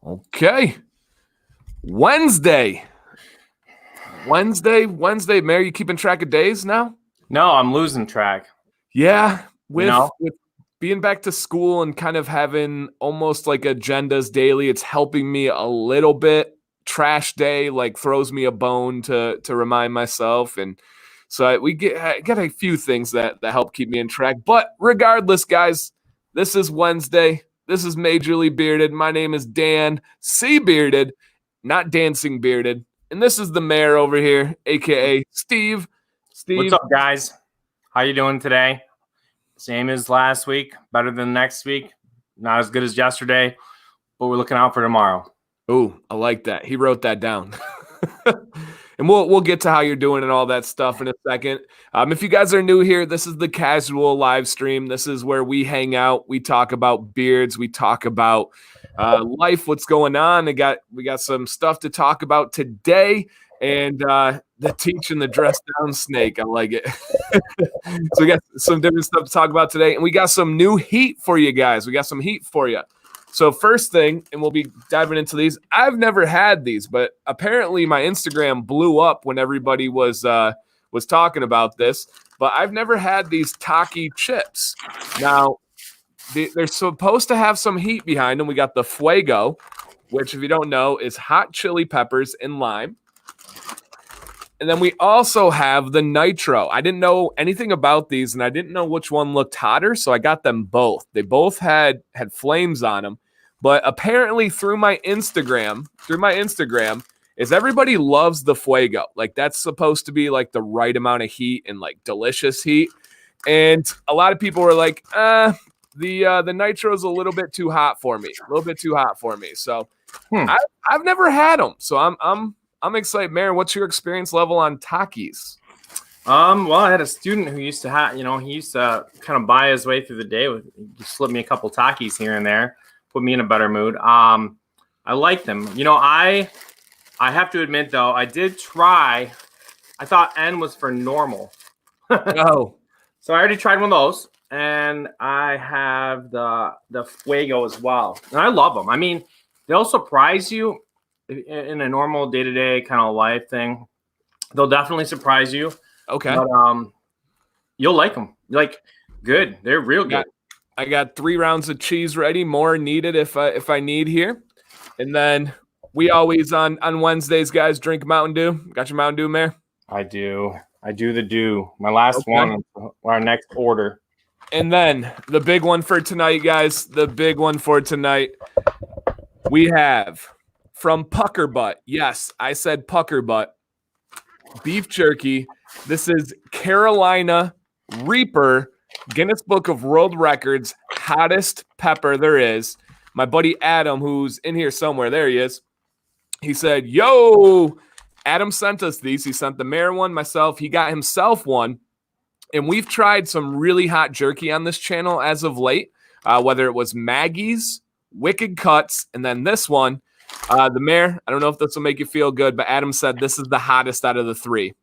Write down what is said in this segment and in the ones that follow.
Okay. Wednesday. Mayor, you keeping track of days now? No, I'm losing track. Yeah. With being back to school and kind of having almost like agendas daily, it's helping me a little bit. Trash day like throws me a bone to remind myself. And so I got a few things that help keep me in track. But regardless, guys, this is Wednesday. This is Mayjorly Bearded. My name is DanCBearded, not Dancing Bearded. And this is the mayor over here, a.k.a. Steve. What's up, guys? How you doing today? Same as last week, better than next week. Not as good as yesterday, but we're looking out for tomorrow. Oh, I like that. He wrote that down. And we'll get to how you're doing and all that stuff in a second. If you guys are new here, this is the casual live stream. This is where we hang out. We talk about beards. We talk about life, what's going on. We got some stuff to talk about today. And the teaching the dress down snake. I like it. So we got some different stuff to talk about today. And we got some new heat for you guys. We got some heat for you. So first thing, and we'll be diving into these. I've never had these, but apparently my Instagram blew up when everybody was talking about this. But I've never had these Taki chips. Now, they're supposed to have some heat behind them. We got the Fuego, which, if you don't know, is hot chili peppers and lime. And then we also have the Nitro. I didn't know anything about these, and I didn't know which one looked hotter, so I got them both. They both had flames on them. But apparently through my Instagram, is everybody loves the Fuego. Like, that's supposed to be like the right amount of heat and like delicious heat. And a lot of people were like, the Nitro is a little bit too hot for me. So I've never had them. So I'm excited. Mayor, what's your experience level on Takis? Well, I had a student who used to have, he used to kind of buy his way through the day with, he slipped me a couple Takis here and there, put me in a better mood. I like them. I have to admit though, I did try. I thought N was for normal. Oh, so I already tried one of those, and I have the Fuego as well, and I love them. I mean, they'll surprise you in a normal day-to-day kind of life thing. They'll definitely surprise you. Okay. But you'll like them. Like, good. They're real good. I got 3 rounds of cheese ready, more needed if I need here. And then we always on Wednesdays, guys, drink Mountain Dew. Got your Mountain Dew, Mayor? I do the dew. My last one, our next order. And then the big one for tonight, guys, we have from Pucker Butt. Yes, I said Pucker Butt. Beef jerky. This is Carolina Reaper, Guinness Book of World Records, hottest pepper there is. My buddy Adam, who's in here somewhere, there he is. He said, yo, Adam sent us these. He sent the mayor one, myself. He got himself one. And we've tried some really hot jerky on this channel as of late, whether it was Maggie's, Wicked Cuts, and then this one. The mayor, I don't know if this will make you feel good, but Adam said this is the hottest out of the 3.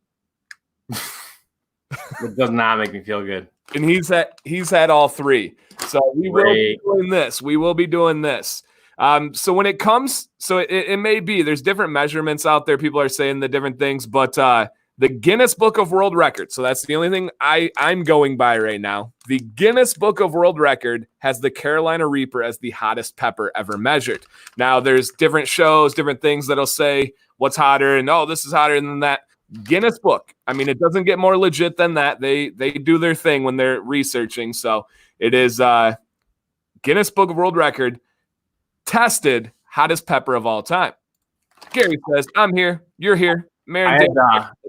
It does not make me feel good. And he's had all 3. So we will be doing this. So when it comes, it may be, there's different measurements out there. People are saying the different things, but the Guinness Book of World Records, so that's the only thing I'm going by right now. The Guinness Book of World Record has the Carolina Reaper as the hottest pepper ever measured. Now, there's different shows, different things that'll say what's hotter, and this is hotter than that. Guinness Book, I mean, it doesn't get more legit than that. They do their thing when they're researching. So it is Guinness Book of World Record, tested hottest pepper of all time. Gary says, I'm here, you're here. Let's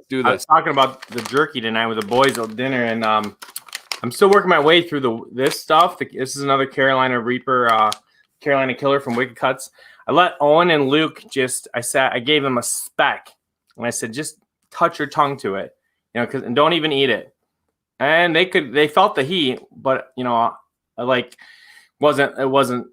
do this. I was talking about the jerky tonight with the boys at dinner, and I'm still working my way through this stuff. This is another Carolina Reaper, Carolina Killer from Wicked Cuts. I let Owen and Luke I gave them a speck, and I said, just touch your tongue to it, and don't even eat it. And they felt the heat, but it wasn't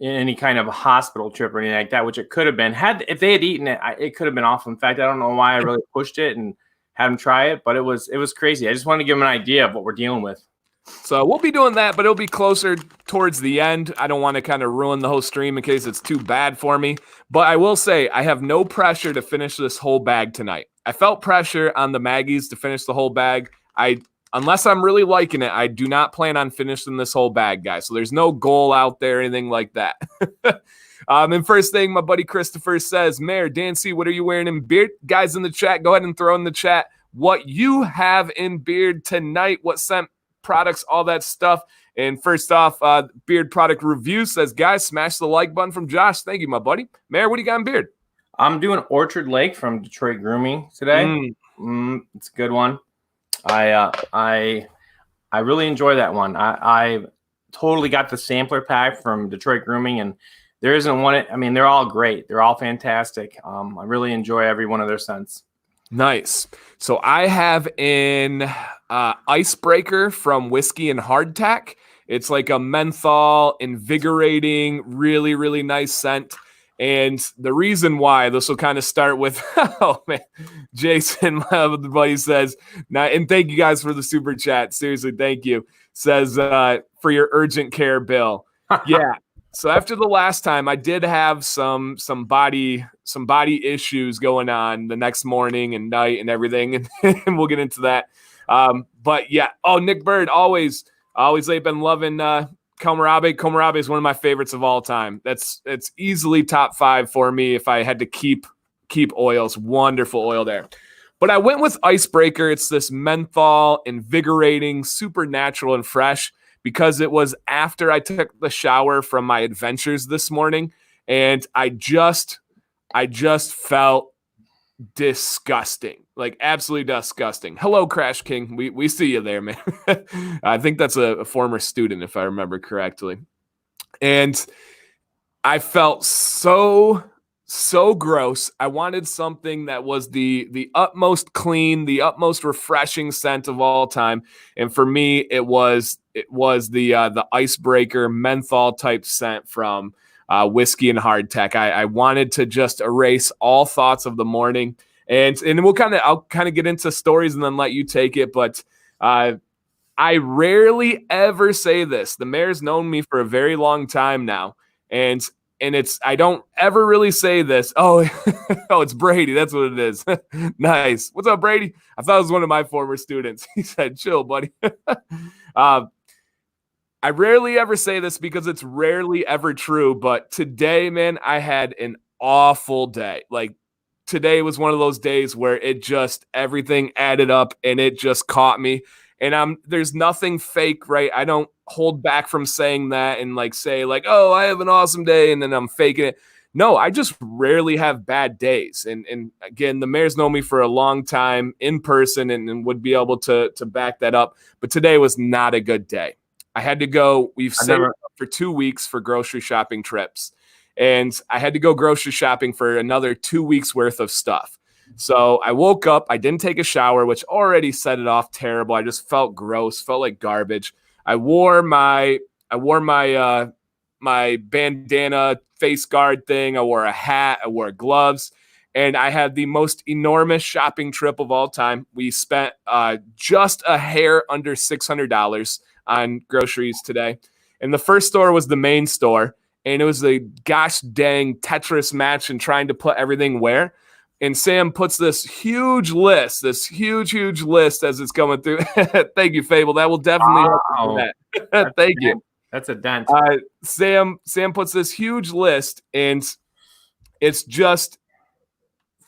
in any kind of a hospital trip or anything like that, which it could have been. If they had eaten it, it could have been awful. In fact, I don't know why I really pushed it and had them try it, but it was crazy. I just wanted to give them an idea of what we're dealing with. So we'll be doing that, but it'll be closer towards the end. I don't want to kind of ruin the whole stream in case it's too bad for me. But I will say I have no pressure to finish this whole bag tonight. I felt pressure on the Maggies to finish the whole bag. Unless I'm really liking it, I do not plan on finishing this whole bag, guys. So there's no goal out there, anything like that. And first thing, my buddy Christopher says, Mayor, Dan C, what are you wearing in beard? Guys in the chat, go ahead and throw in the chat what you have in beard tonight, what scent products, all that stuff. And first off, Beard Product Review says, guys, smash the like button from Josh. Thank you, my buddy. Mayor, what do you got in beard? I'm doing Orchard Lake from Detroit Grooming today. It's a good one. I really enjoy that one. I totally got the sampler pack from Detroit Grooming, and there isn't one. I mean, they're all great. They're all fantastic. I really enjoy every one of their scents. Nice. So I have in Icebreaker from Whiskey and Hardtack. It's like a menthol, invigorating, really, really nice scent. And the reason why, this will kind of start with, oh man, Jason, my buddy says, and thank you guys for the super chat. Seriously, thank you. Says, for your urgent care bill. Yeah. So after the last time, I did have some body issues going on the next morning and night and everything, and we'll get into that. But yeah, Nick Bird, always they've been loving Kohlrabi. Kohlrabi is one of my favorites of all time. It's easily top 5 for me if I had to keep oils. Wonderful oil there. But I went with Icebreaker. It's this menthol, invigorating, super natural and fresh, because it was after I took the shower from my adventures this morning, and I just felt disgusting, like absolutely disgusting. Hello, Crash King. We see you there, man. I think that's a former student, if I remember correctly. And I felt so gross. I wanted something that was the utmost clean, the utmost refreshing scent of all time. And for me, it was the Icebreaker menthol type scent from Whiskey and Hardtack. I wanted to just erase all thoughts of the morning, and I'll kind of get into stories and then let you take it. But I rarely ever say this. The mayor's known me for a very long time now, and I don't ever really say this. Oh, it's Brady. That's what it is. Nice. What's up, Brady? I thought it was one of my former students. He said, chill, buddy. I rarely ever say this because it's rarely ever true, but today, man, I had an awful day. Like, today was one of those days where everything added up and it just caught me. And there's nothing fake, right? I don't hold back from saying that and say, oh, I have an awesome day, and then I'm faking it. No, I just rarely have bad days. And again, the mayor's known me for a long time in person and would be able to back that up. But today was not a good day. I had to go. We've saved up for 2 weeks for grocery shopping trips, and I had to go grocery shopping for another 2 weeks worth of stuff. So I woke up. I didn't take a shower, which already set it off terrible. I just felt gross, felt like garbage. I wore my bandana face guard thing. I wore a hat. I wore gloves, and I had the most enormous shopping trip of all time. We spent just a hair under $600 on groceries today. And the first store was the main store, and it was a gosh dang Tetris match and trying to put everything where. And Sam puts this huge list as it's coming through. Thank you, Fable. That will definitely help with that. Thank you. That's a dent. Sam puts this huge list, and it's just,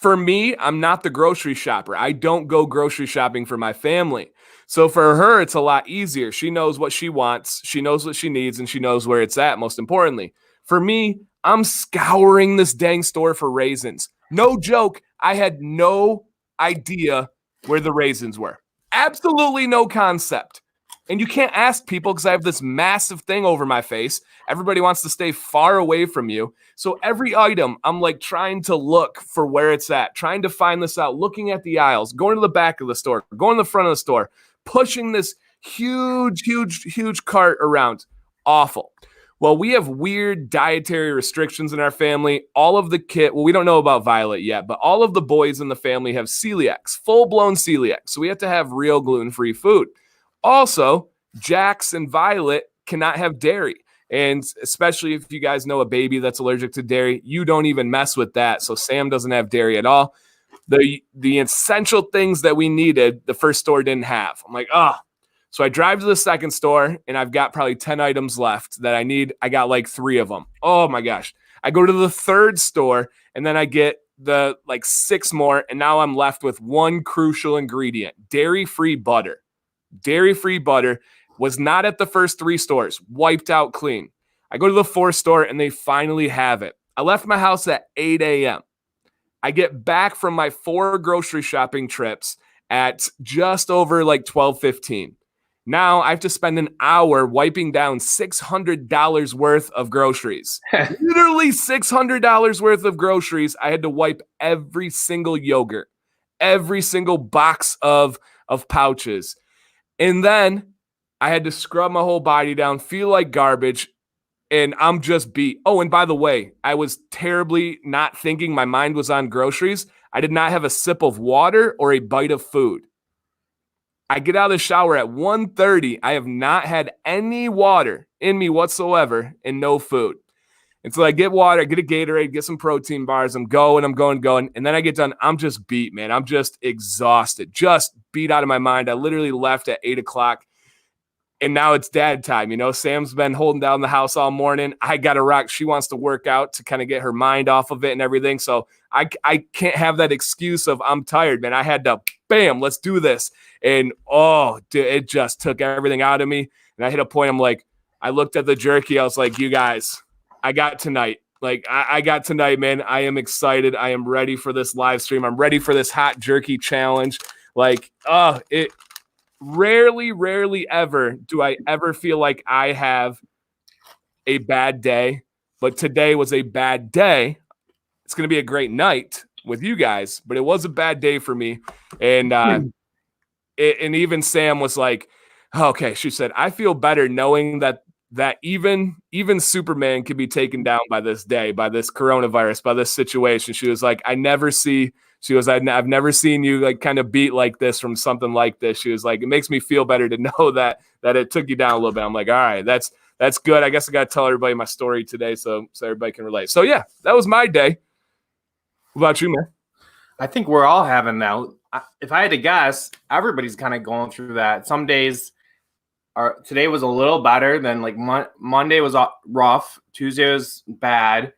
for me, I'm not the grocery shopper. I don't go grocery shopping for my family. So for her, it's a lot easier. She knows what she wants. She knows what she needs, and she knows where it's at, most importantly. For me, I'm scouring this dang store for raisins. No joke. I had no idea where the raisins were. Absolutely no concept. And you can't ask people because I have this massive thing over my face. Everybody wants to stay far away from you. So every item, I'm trying to look for where it's at, trying to find this out, looking at the aisles, going to the back of the store, going to the front of the store, pushing this huge cart around. Awful. Well, we have weird dietary restrictions in our family. All of the we don't know about Violet yet, but all of the boys in the family have celiacs, full-blown celiac. So we have to have real gluten-free food. Also, Jax and Violet cannot have dairy. And especially if you guys know a baby that's allergic to dairy, you don't even mess with that. So Sam doesn't have dairy at all. The essential things that we needed, the first store didn't have. I'm like, oh. So I drive to the second store, and I've got probably 10 items left that I need. I got like 3 of them. Oh, my gosh. I go to the third store, and then I get the like 6 more, and now I'm left with one crucial ingredient, dairy-free butter. Dairy-free butter was not at the first 3 stores, wiped out clean. I go to the 4th store, and they finally have it. I left my house at 8 a.m. I get back from my 4 grocery shopping trips at just over like 12:15. Now I have to spend an hour wiping down $600 worth of groceries. Literally $600 worth of groceries. I had to wipe every single yogurt, every single box of pouches. And then I had to scrub my whole body down, feel like garbage, and I'm just beat. Oh, and by the way, I was terribly not thinking. My mind was on groceries. I did not have a sip of water or a bite of food. I get out of the shower at 1:30. I have not had any water in me whatsoever and no food. And so I get water, I get a Gatorade, get some protein bars. I'm going. And then I get done. I'm just beat, man. I'm just exhausted, just beat out of my mind. I literally left at 8 o'clock. And now it's dad time. You know, Sam's been holding down the house all morning. I got to rock. She wants to work out to kind of get her mind off of it and everything. So I can't have that excuse of I'm tired, man. I had to, bam, let's do this. And, oh, dude, it just took everything out of me. And I hit a point, I'm like, I looked at the jerky. I was like, you guys, I got tonight. Like, I got tonight, man. I am excited. I am ready for this live stream. I'm ready for this hot jerky challenge. Like, rarely ever do I ever feel like I have a bad day, but today was a bad day. It's going to be a great night with you guys, but it was a bad day for me. And and even Sam was like, okay, she said, I feel better knowing that even Superman can be taken down by this day, by this coronavirus, by this situation. She was like, I've never seen you like kind of beat like this from something like this. She was like, it makes me feel better to know that it took you down a little bit. I'm like, all right, that's good. I guess I got to tell everybody my story today so everybody can relate. So yeah, that was my day. What about you, man? I think we're all having that. If I had to guess, everybody's kind of going through that. Some days today was a little better than like Monday was rough. Tuesday was bad.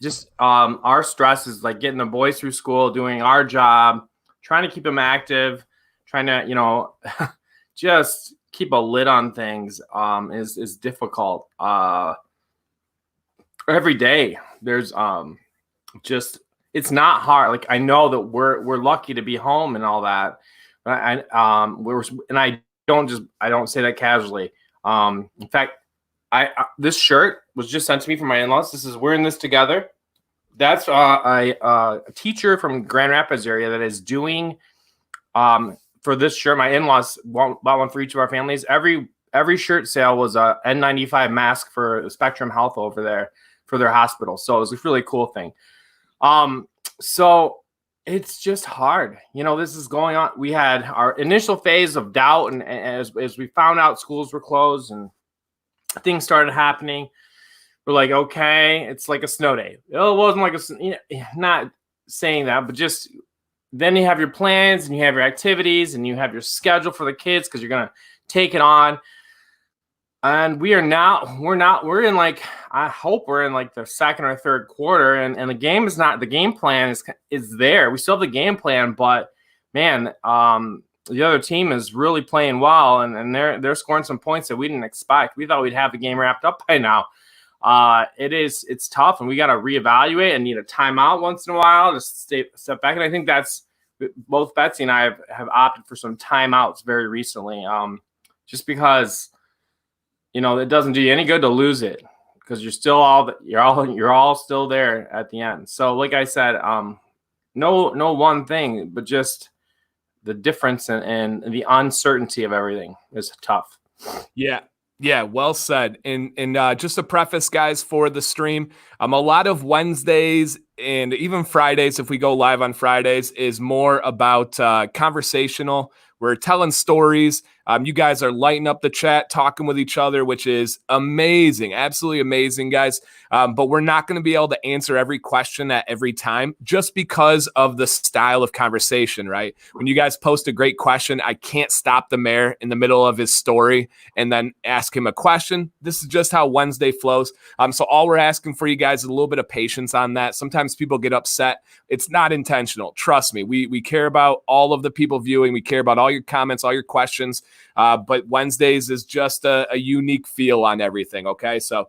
Just our stress is like getting the boys through school, doing our job, trying to keep them active, trying to, just keep a lid on things is difficult. Every day there's it's not hard. Like I know that we're lucky to be home and all that. But I don't say that casually. In fact, this shirt was just sent to me from my in-laws. We're in this together. That's a teacher from Grand Rapids area that is doing for this shirt. My in-laws bought one for each of our families. Every shirt sale was a N95 mask for Spectrum Health over there for their hospital. So it was a really cool thing. So it's just hard. This is going on. We had our initial phase of doubt, and as we found out schools were closed and things started happening, we're like, okay, it's like a snow day. It wasn't like not saying that, but just then you have your plans and you have your activities and you have your schedule for the kids because you're going to take it on. And we're in like, I hope we're in like the second or third quarter, and the game plan is there. We still have the game plan, but man, the other team is really playing well, and they're scoring some points that we didn't expect. We thought we'd have the game wrapped up by now. It's tough, and we got to reevaluate and need a timeout once in a while to step back. And I think that's both Betsy and I have opted for some timeouts very recently, just because it doesn't do you any good to lose it because you're all still there at the end. So like I said, no one thing, but just the difference and the uncertainty of everything is tough. Yeah, well said. And just a preface, guys, for the stream, a lot of Wednesdays and even Fridays, if we go live on Fridays, is more about conversational. We're telling stories. You guys are lighting up the chat, talking with each other, which is amazing. Absolutely amazing, guys. But we're not going to be able to answer every question at every time just because of the style of conversation, right? When you guys post a great question, I can't stop the mayor in the middle of his story and then ask him a question. This is just how Wednesday flows. So all we're asking for you guys is a little bit of patience on that. Sometimes people get upset. It's not intentional. Trust me. We care about all of the people viewing. We care about all your comments, all your questions. But Wednesdays is just a unique feel on everything. Okay. So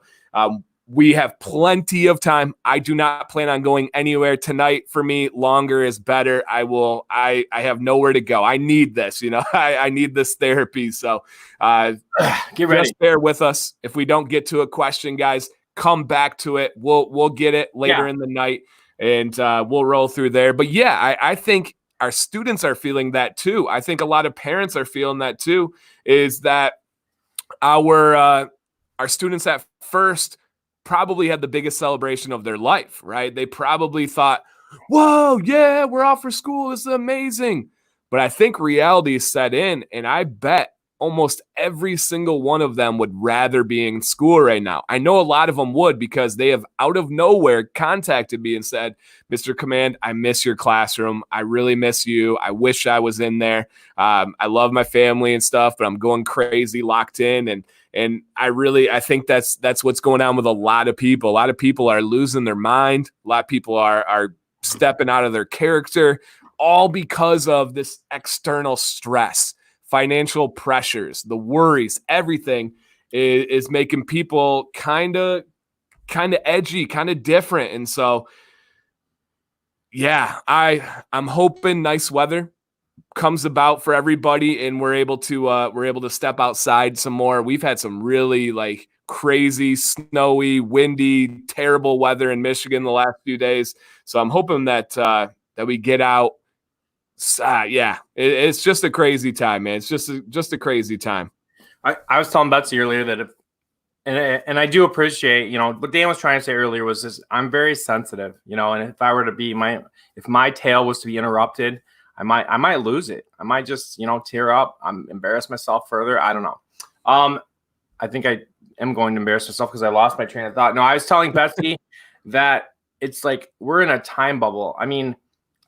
we have plenty of time. I do not plan on going anywhere tonight. For me, longer is better. I have nowhere to go. I need this, I need this therapy. So get ready. Just bear with us. If we don't get to a question, guys, come back to it. We'll get it later in the night, and we'll roll through there. But yeah, I think our students are feeling that too. I think a lot of parents are feeling that too, is that our students at first probably had the biggest celebration of their life, right? They probably thought, whoa, yeah, we're off for school. This is amazing. But I think reality set in, and I bet almost every single one of them would rather be in school right now. I know a lot of them would, because they have out of nowhere contacted me and said, Mr. Command, I miss your classroom. I really miss you. I wish I was in there. I love my family and stuff, but I'm going crazy locked in. And I think that's what's going on with a lot of people. A lot of people are losing their mind. A lot of people are stepping out of their character, all because of this external stress, financial pressures, the worries, everything is making people kind of edgy, kind of different. And so, yeah, I'm hoping nice weather comes about for everybody, and we're able to step outside some more. We've had some really crazy, snowy, windy, terrible weather in Michigan the last few days. So I'm hoping that we get out. It's just a crazy time, man. It's just a crazy time. I was telling Betsy earlier that and I do appreciate, what Dan was trying to say earlier was this: I'm very sensitive, and if I were to be if my tale was to be interrupted, I might lose it. I might just, tear up. I'm embarrass myself further. I don't know. I think I am going to embarrass myself because I lost my train of thought. No, I was telling Betsy that it's like we're in a time bubble. I mean,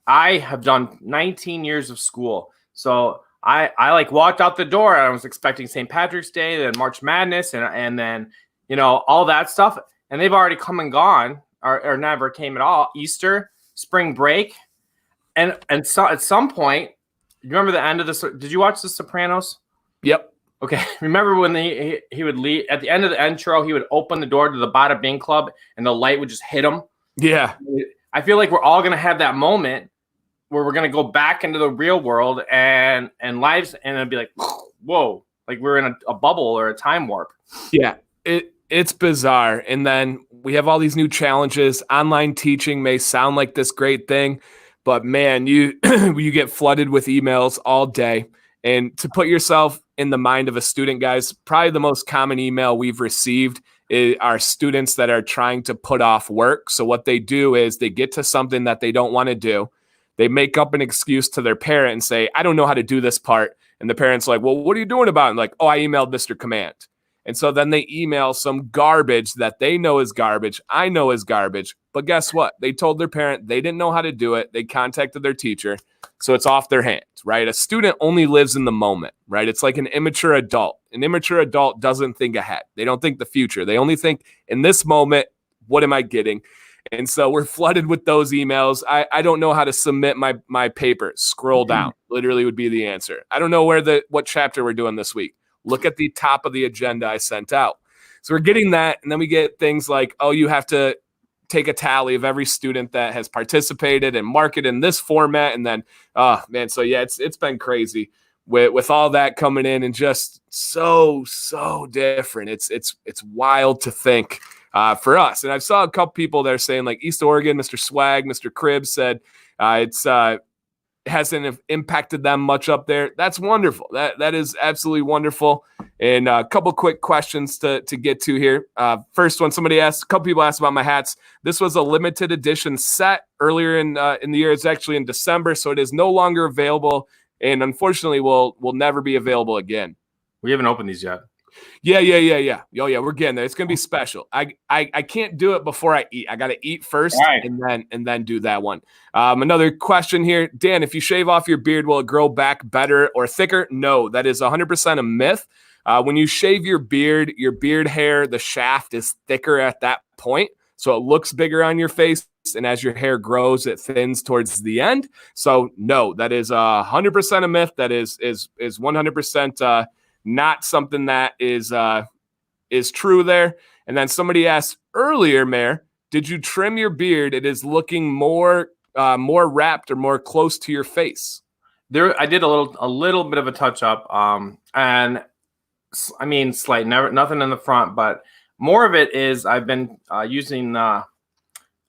I have done 19 years of school. So I walked out the door and I was expecting St. Patrick's Day, then March Madness, and then, all that stuff. And they've already come and gone or never came at all. Easter, spring break. And so at some point, you remember the end of this? Did you watch The Sopranos? Yep. Okay. Remember when he would leave at the end of the intro, he would open the door to the Bada Bing Club and the light would just hit him. Yeah. I feel like we're all going to have that moment where we're going to go back into the real world and lives, and it'll be like, whoa, like we're in a bubble or a time warp. Yeah. It's bizarre. And then we have all these new challenges. Online teaching may sound like this great thing, but man, you get flooded with emails all day. And to put yourself in the mind of a student, guys, probably the most common email we've received are students that are trying to put off work. So what they do is they get to something that they don't want to do. They make up an excuse to their parent and say, I don't know how to do this part. And the parent's like, well, what are you doing about it? And like, oh, I emailed Mr. Command. And so then they email some garbage that they know is garbage. I know is garbage. But guess what? They told their parent they didn't know how to do it. They contacted their teacher. So it's off their hands, right? A student only lives in the moment, right? It's like an immature adult. An immature adult doesn't think ahead. They don't think the future. They only think in this moment, what am I getting? And so we're flooded with those emails. I don't know how to submit my paper. Scroll down. Literally would be the answer. I don't know what chapter we're doing this week. Look at the top of the agenda I sent out. So we're getting that. And then we get things like, oh, you have to take a tally of every student that has participated and mark it in this format. And then, oh man. So yeah, it's been crazy with all that coming in and just so different. It's wild to think for us. And I saw a couple people there saying like East Oregon, Mr. Swag, Mr. Cribbs said it hasn't impacted them much up there. That's wonderful. That is absolutely wonderful. And a couple quick questions to get to here. First one, a couple people asked about my hats. This was a limited edition set earlier in the year. It's actually in December, so it is no longer available, and unfortunately will never be available again. We haven't opened these yet. Yeah. Oh yeah, we're getting there. It's gonna be special. I can't do it before I eat. I gotta eat first, Right. and then do that one. Another question here, Dan. If you shave off your beard, will it grow back better or thicker? No, that is 100% a myth. When you shave your beard hair, the shaft is thicker at that point, so it looks bigger on your face. And as your hair grows, it thins towards the end. So no, that is 100% a myth. That is 100%. Not something that is true there. And then somebody asked earlier, Mayor, did you trim your beard? It is looking more wrapped or more close to your face. There, I did a little bit of a touch up, and I mean slight, nothing in the front, but more of it is I've been using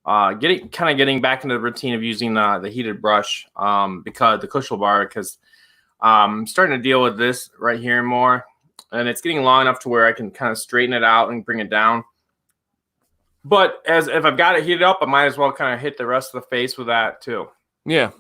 getting back into the routine of using the heated brush because the Kushel bar because. I'm starting to deal with this right here more, and it's getting long enough to where I can kind of straighten it out and bring it down. But if I've got it heated up, I might as well kind of hit the rest of the face with that too. Yeah.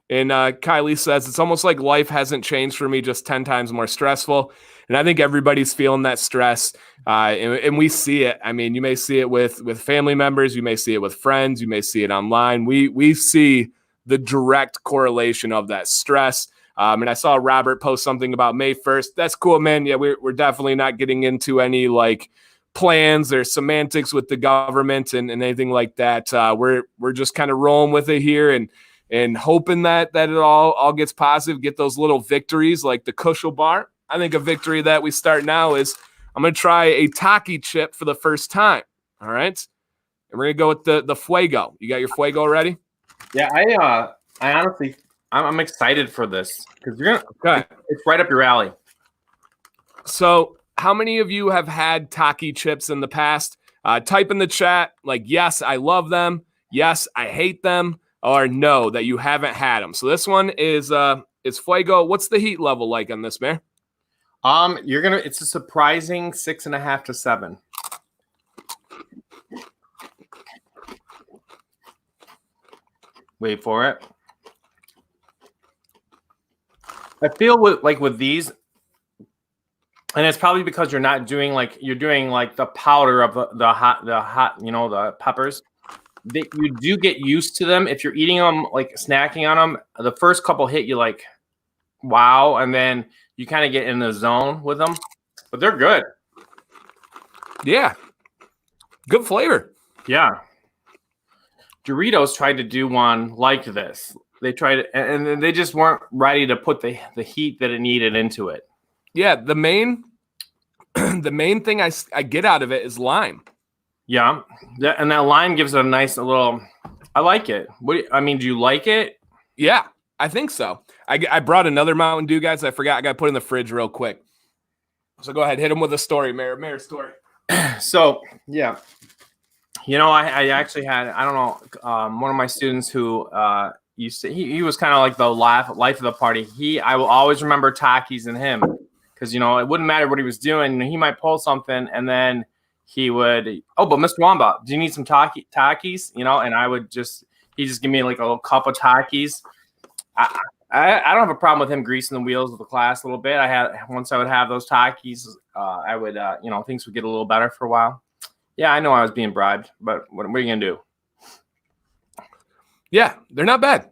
And Kylie says, it's almost like life hasn't changed for me, just 10 times more stressful. And I think everybody's feeling that stress. And we see it. I mean, you may see it with family members. You may see it with friends. You may see it online. We see the direct correlation of that stress. And I saw Robert post something about May 1st. That's cool, man. Yeah, we're definitely not getting into any like plans or semantics with the government and anything like that. We're just kind of rolling with it here and hoping that it all gets positive, get those little victories like the Kushel bar. I think a victory that we start now is I'm going to try a Taki chip for the first time. All right. And we're going to go with the Fuego. You got your Fuego ready? Yeah, I honestly, I'm excited for this because it's right up your alley. So how many of you have had Taki chips in the past? Type in the chat like, yes, I love them. Yes, I hate them. Or no, that you haven't had them. So this one is Fuego. What's the heat level like on this, Mayor? It's a surprising 6.5 to 7. Wait for it. I feel with these, and it's probably because you're doing the powder of the hot, the peppers. That you do get used to them if you're eating them, like snacking on them. The first couple hit you like, wow, and then you kind of get in the zone with them. But they're good. Yeah, good flavor. Yeah. Doritos tried to do one like this. They tried, and they just weren't ready to put the heat that it needed into it. Yeah, the main thing I get out of it is lime. Yeah, and that lime gives it a nice little. I like it. Do you like it? Yeah, I think so. I brought another Mountain Dew, guys. I forgot. I got to put it in the fridge real quick. So go ahead, hit him with a story, Mayor story. So yeah, I actually had one of my students who he was kind of like the life of the party. I will always remember Takis and him because it wouldn't matter what he was doing. He might pull something and then he would, but Mr. Wamba, do you need some Takis? And I would he just give me like a little cup of Takis. I don't have a problem with him greasing the wheels of the class a little bit. Once I would have those Takis, I would, things would get a little better for a while. Yeah, I know I was being bribed, but what are you going to do? Yeah, they're not bad.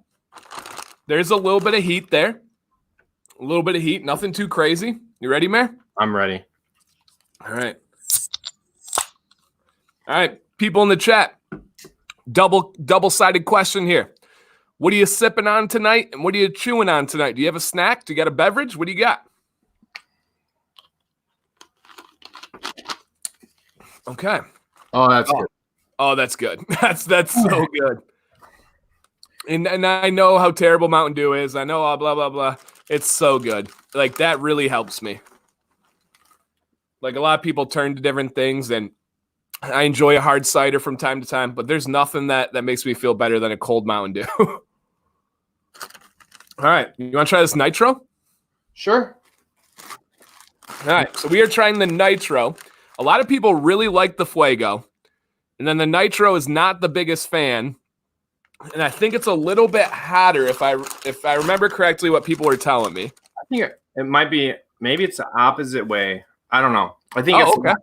There's a little bit of heat there. A little bit of heat, nothing too crazy. You ready, Mayor? I'm ready. All right, people in the chat. Double-sided question here. What are you sipping on tonight, and what are you chewing on tonight? Do you have a snack? Do you got a beverage? What do you got? Okay. Oh, that's good. Oh, that's good. That's so good. And I know how terrible Mountain Dew is. I know blah, blah, blah. It's so good. Like, that really helps me. Like, a lot of people turn to different things, and I enjoy a hard cider from time to time, but there's nothing that makes me feel better than a cold Mountain Dew. All right. You want to try this Nitro? Sure. All right. So we are trying the Nitro. A lot of people really like the Fuego, and then the Nitro is not the biggest fan. And I think it's a little bit hotter if I remember correctly what people were telling me. I think it might be maybe it's the opposite way. I don't know. I think Oh, it's okay.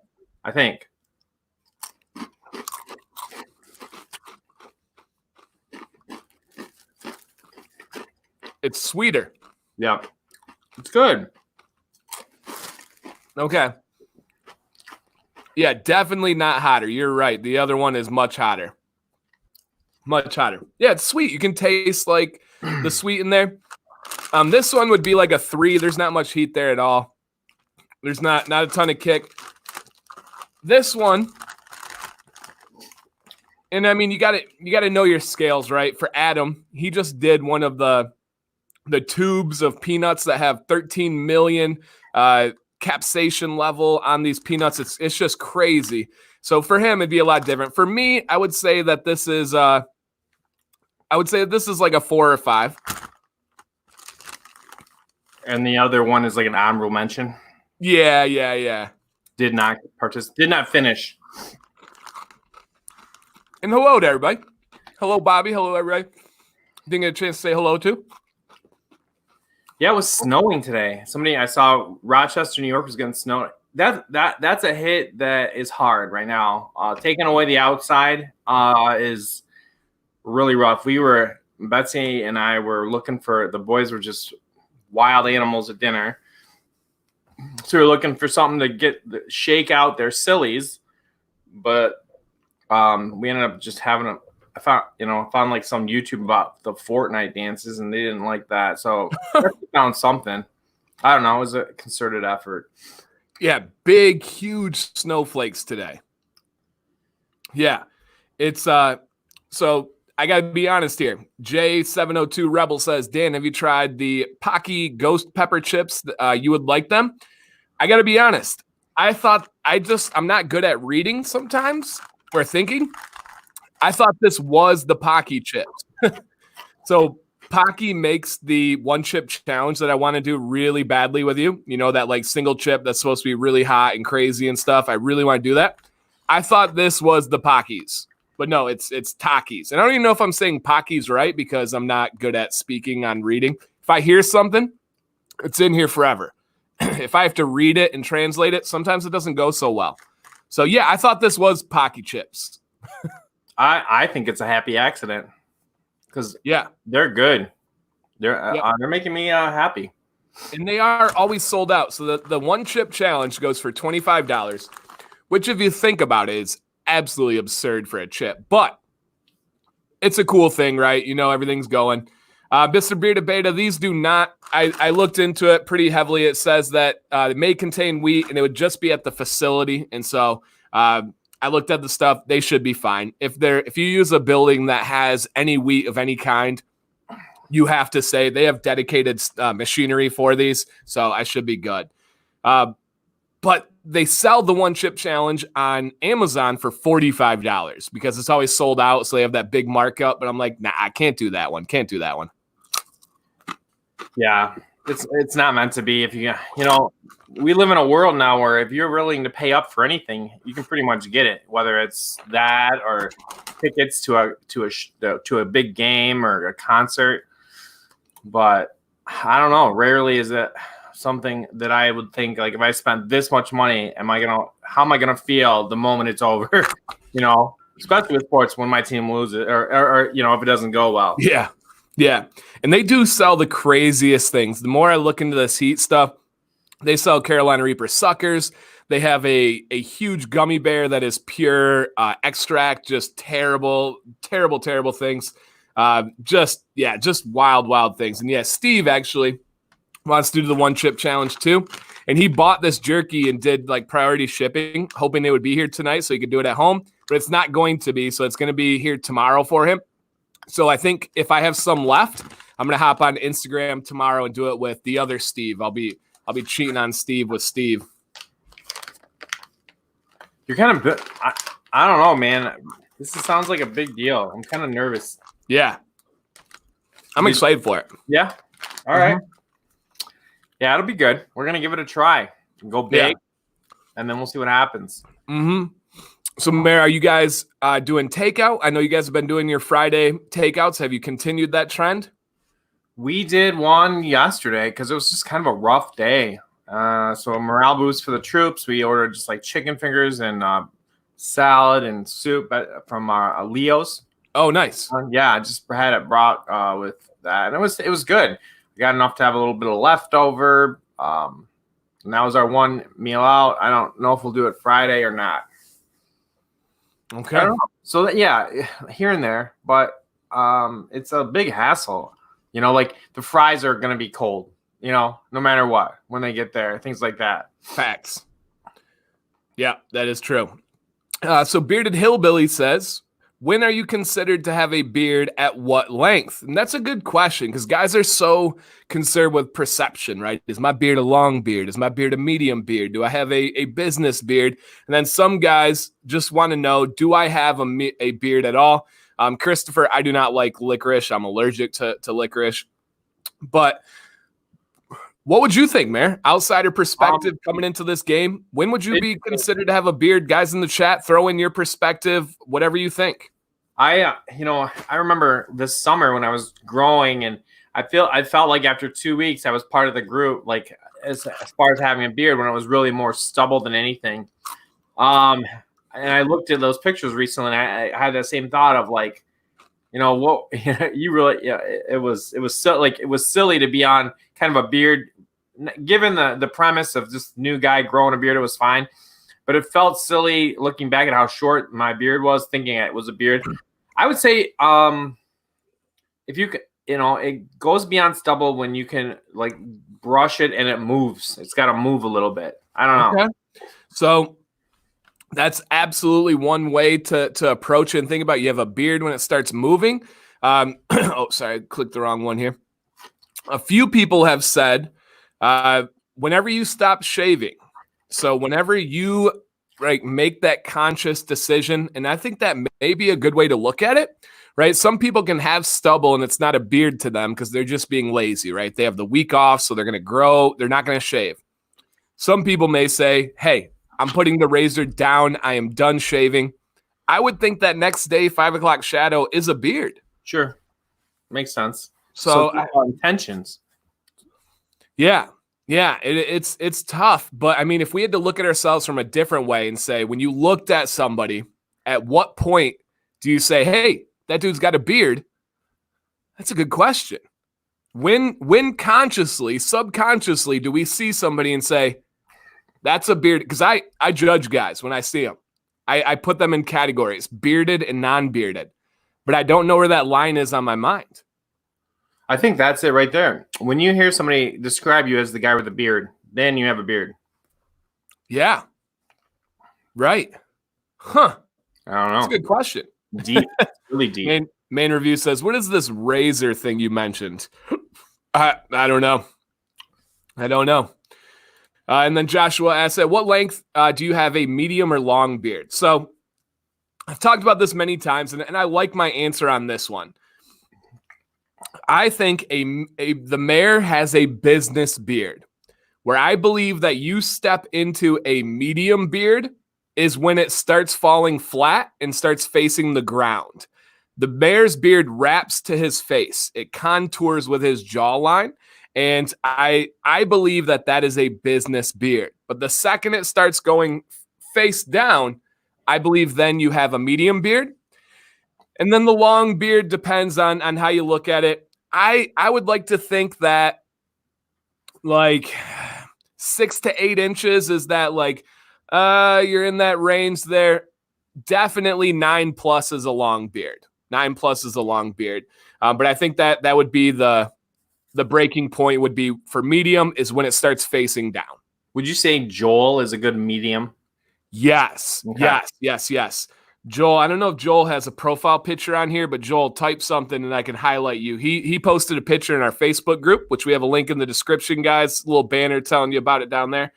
I think. It's sweeter. Yeah. It's good. Okay. Yeah, definitely not hotter. You're right. The other one is much hotter. Much hotter. Yeah, it's sweet. You can taste like the sweet in there. This one would be like a 3. There's not much heat there at all. There's not a ton of kick. This one, and I mean, you got to know your scales, right? For Adam, he just did one of the tubes of peanuts that have 13 million capsaicin level on these peanuts. It's just crazy. So for him, it'd be a lot different. For me, I would say that this is like a 4 or 5. And the other one is like an honorable mention. Yeah. Did not finish. And hello to everybody. Hello, Bobby. Hello, everybody. Didn't get a chance to say hello to. Yeah, it was snowing today. I saw Rochester, New York was getting snow. That's a hit that is hard right now. Taking away the outside is really rough. Betsy and I were looking for, the boys were just wild animals at dinner. So we were looking for something to shake out their sillies. But we ended up just having I found like some YouTube about the Fortnite dances, and they didn't like that. So I found something. I don't know. It was a concerted effort. Yeah, big, huge snowflakes today. Yeah, it's so I gotta be honest here. J702 Rebel says, Dan, have you tried the Pocky Ghost Pepper chips? You would like them? I gotta be honest. I'm not good at reading sometimes or thinking. I thought this was the Pocky chips. So Pocky makes the 1-chip challenge that I want to do really badly with you. You know, that like single chip that's supposed to be really hot and crazy and stuff. I really want to do that. I thought this was the Pockies, but no, it's Takis. And I don't even know if I'm saying Pockies right because I'm not good at speaking on reading. If I hear something, it's in here forever. If I have to read it and translate it, sometimes it doesn't go so well. So yeah, I thought this was Pocky chips. I think it's a happy accident because they're good. They're making me happy, and they are always sold out. So the 1-chip challenge goes for $25, which if you think about it is absolutely absurd for a chip, but it's a cool thing, right? You know, everything's going. Mr. Bearded Beta, these do not. I looked into it pretty heavily. It says that it may contain wheat, and it would just be at the facility, and so. I looked at the stuff. They should be fine. If you use a building that has any wheat of any kind, you have to say they have dedicated machinery for these, so I should be good. But they sell the 1-chip challenge on Amazon for $45 because it's always sold out, so they have that big markup. But I'm like, nah, I can't do that one. Can't do that one. Yeah, it's not meant to be. If you we live in a world now where if you're willing to pay up for anything, you can pretty much get it, whether it's that or tickets to a big game or a concert. But I don't know. Rarely is it something that I would think like if I spent this much money, how am I gonna feel the moment it's over? Especially with sports when my team loses or if it doesn't go well. Yeah. And they do sell the craziest things. The more I look into this heat stuff, they sell Carolina Reaper suckers. They have a huge gummy bear that is pure extract, just terrible things. Just wild things. And yeah, Steve actually wants to do the 1-chip challenge too. And he bought this jerky and did like priority shipping, hoping they would be here tonight so he could do it at home. But it's not going to be. So it's going to be here tomorrow for him. So I think if I have some left, I'm going to hop on Instagram tomorrow and do it with the other Steve. I'll be cheating on Steve with Steve. You're kind of I don't know, man. This sounds like a big deal. I'm kind of nervous. Yeah. I'm excited for it. Yeah. All right. Yeah, it'll be good. We're going to give it a try. Go big, and then we'll see what happens. Mm-hmm. So, Mayor, are you guys doing takeout? I know you guys have been doing your Friday takeouts. Have you continued that trend? We did one yesterday because it was just kind of a rough day. So a morale boost for the troops. We ordered just like chicken fingers and salad and soup from Leo's. Oh, nice. Yeah, I just had it brought with that, and it was good. We got enough to have a little bit of leftover. And that was our one meal out. I don't know if we'll do it Friday or not. Okay. So yeah, here and there, but it's a big hassle. You know, like the fries are gonna be cold. You know, no matter what, when they get there, things like that. Facts. Yeah, that is true. So Bearded Hillbilly says, when are you considered to have a beard at what length? And that's a good question because guys are so concerned with perception, right? Is my beard a long beard? Is my beard a medium beard? Do I have a business beard? And then some guys just want to know, do I have a beard at all? Christopher, I do not like licorice. I'm allergic to licorice. But what would you think, Mayor? Outsider perspective coming into this game. When would you be considered to have a beard? Guys in the chat, throw in your perspective, whatever you think. I remember this summer when I was growing, and I felt like after 2 weeks I was part of the group, like as far as having a beard, when it was really more stubble than anything. And I looked at those pictures recently, and I had that same thought of like, what you really, it was silly to be on kind of a beard, given the premise of just new guy growing a beard. It was fine, but it felt silly looking back at how short my beard was, thinking it was a beard. I would say, if you can, it goes beyond stubble when you can like brush it and it moves. It's got to move a little bit. I don't know. Okay. So that's absolutely one way to approach it and think about it. You have a beard when it starts moving. Oh, sorry, I clicked the wrong one here. A few people have said whenever you stop shaving, so whenever you make that conscious decision, and I think that may be a good way to look at it, right? Some people can have stubble and it's not a beard to them because they're just being lazy, right? They have the week off, so they're going to grow. They're not going to shave. Some people may say, hey, I'm putting the razor down. I am done shaving. I would think that next day, 5 o'clock shadow is a beard. Sure. Makes sense. So intentions. Yeah. Yeah, it's tough. But I mean, if we had to look at ourselves from a different way and say, when you looked at somebody, at what point do you say, hey, that dude's got a beard? That's a good question. When consciously, subconsciously, do we see somebody and say, that's a beard? Because I judge guys when I see them. I put them in categories, bearded and non-bearded. But I don't know where that line is on my mind. I think that's it right there. When you hear somebody describe you as the guy with the beard, then you have a beard. Yeah. Right. Huh. I don't know. That's a good question. Deep. Really deep. Main review says, what is this razor thing you mentioned? I don't know. I don't know. And then Joshua asks, at what length do you have a medium or long beard? So I've talked about this many times, and I like my answer on this one. I think the mayor has a business beard, where I believe that you step into a medium beard is when it starts falling flat and starts facing the ground. The mayor's beard wraps to his face. It contours with his jawline. And I believe that is a business beard. But the second it starts going face down, I believe then you have a medium beard. And then the long beard depends on how you look at it. I would like to think that like 6 to 8 inches is that like you're in that range there. Definitely 9+ is a long beard. 9+ is a long beard. But I think that would be the breaking point would be for medium is when it starts facing down. Would you say Joel is a good medium? Yes. Okay. Yes. Joel, I don't know if Joel has a profile picture on here, but Joel, type something and I can highlight you. He posted a picture in our Facebook group, which we have a link in the description, guys. A little banner telling you about it down there.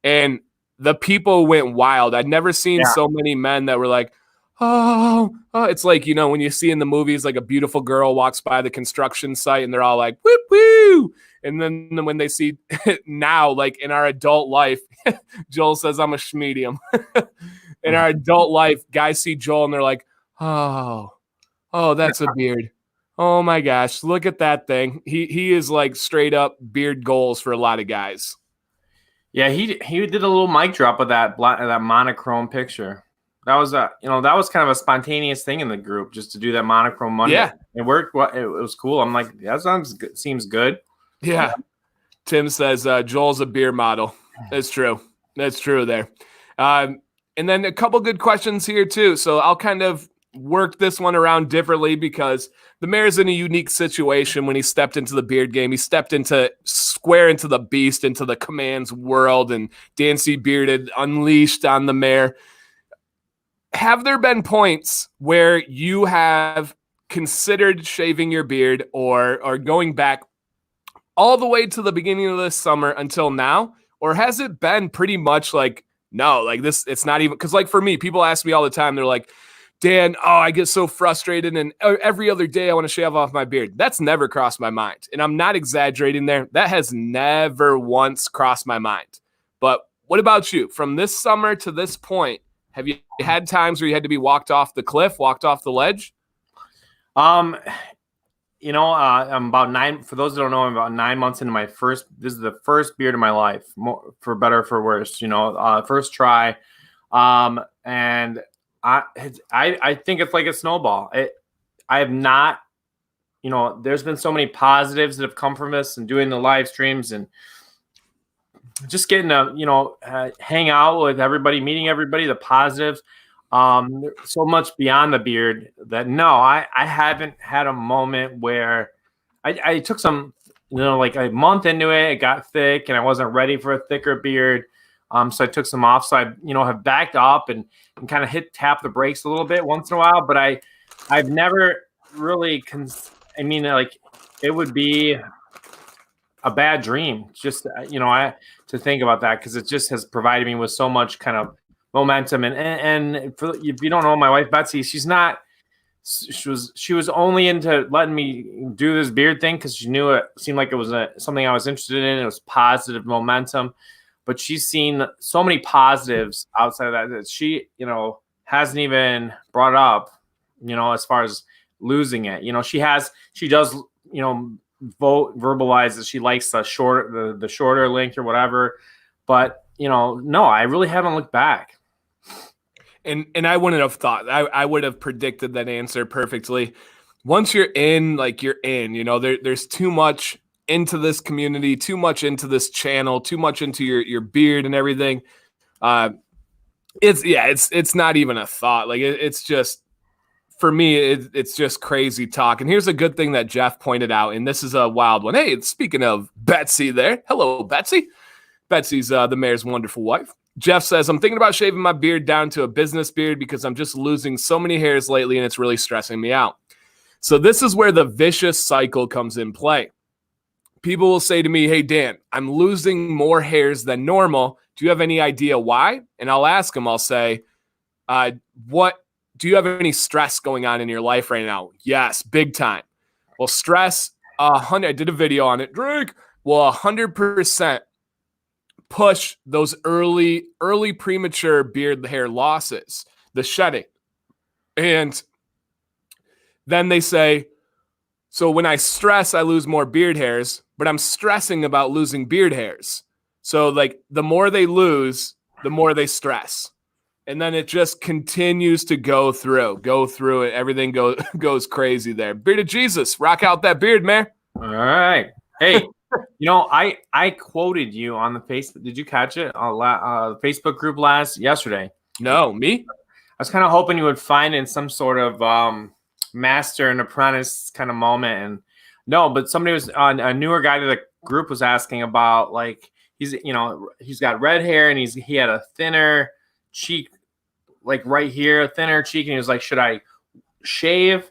And the people went wild. I'd never seen so many men that were like, oh, it's like, when you see in the movies, like a beautiful girl walks by the construction site and they're all like, whoop, woo. And then when they see now, like in our adult life, Joel says, I'm a schmedium. In our adult life, guys see Joel and they're like, oh, that's a beard. Oh my gosh, look at that thing. He is like straight up beard goals for a lot of guys. Yeah, he did a little mic drop of that monochrome picture. That was that was kind of a spontaneous thing in the group, just to do that monochrome Monday. Yeah. It worked. It was cool. I'm like, that sounds good. Seems good. Yeah. Tim says Joel's a beer model. That's true. That's true there. And then a couple good questions here too. So I'll kind of work this one around differently because the mayor's in a unique situation when he stepped into the beard game. He stepped square into the beast, into the commands world, and DanCBearded unleashed on the mayor. Have there been points where you have considered shaving your beard or going back all the way to the beginning of this summer until now? Or has it been pretty much like, no, like this, it's not even, because like for me, people ask me all the time, they're like, Dan, I get so frustrated and every other day I want to shave off my beard. That's never crossed my mind. And I'm not exaggerating there. That has never once crossed my mind. But what about you? From this summer to this point, have you had times where you had to be walked off the cliff, walked off the ledge? I'm about 9. For those that don't know, I'm about 9 months into this is the first beard of my life, for better or for worse, first try. And I think it's like a snowball. I have not, there's been so many positives that have come from this and doing the live streams and just getting to, hang out with everybody, meeting everybody, the positives. So much beyond the beard that I haven't had a moment where I took some, like a month into it, it got thick and I wasn't ready for a thicker beard. So I took some off. So I, have backed up and kind of tap the brakes a little bit once in a while, but I've never really, it would be a bad dream just, to think about that. Cause it just has provided me with so much kind of momentum. And if you don't know my wife, Betsy, she was only into letting me do this beard thing because she knew it seemed like it was something I was interested in. It was positive momentum, but she's seen so many positives outside of that she, hasn't even brought up, as far as losing it. She does, verbalize that she likes the shorter length or whatever, but no, I really haven't looked back. And I wouldn't have thought, I would have predicted that answer perfectly. Once you're in, you're in, there's too much into this community, too much into this channel, too much into your beard and everything. It's not even a thought. It's just, for me, it's just crazy talk. And here's a good thing that Jeff pointed out, and this is a wild one. Hey, speaking of Betsy there. Hello, Betsy. Betsy's the mayor's wonderful wife. Jeff says, I'm thinking about shaving my beard down to a business beard because I'm just losing so many hairs lately and it's really stressing me out. So this is where the vicious cycle comes in play. People will say to me, hey, Dan, I'm losing more hairs than normal. Do you have any idea why? And I'll ask them, I'll say, what do you have any stress going on in your life right now? Yes, big time. Well, stress, I did a video on it. Drake, will 100% push those early premature beard hair losses, the shedding. And then they say, so when I stress, I lose more beard hairs, but I'm stressing about losing beard hairs. So the more they lose, the more they stress. And then it just continues to go through it. Everything goes crazy there. Bearded Jesus, rock out that beard, man. All right. Hey, I quoted you on the Facebook. Did you catch it on the Facebook group yesterday? No, me? I was kind of hoping you would find in some sort of master and apprentice kind of moment. And no, but somebody was on a newer guy to the group was asking about he's got red hair and he had a thinner cheek, right here, a thinner cheek. And he was like, should I shave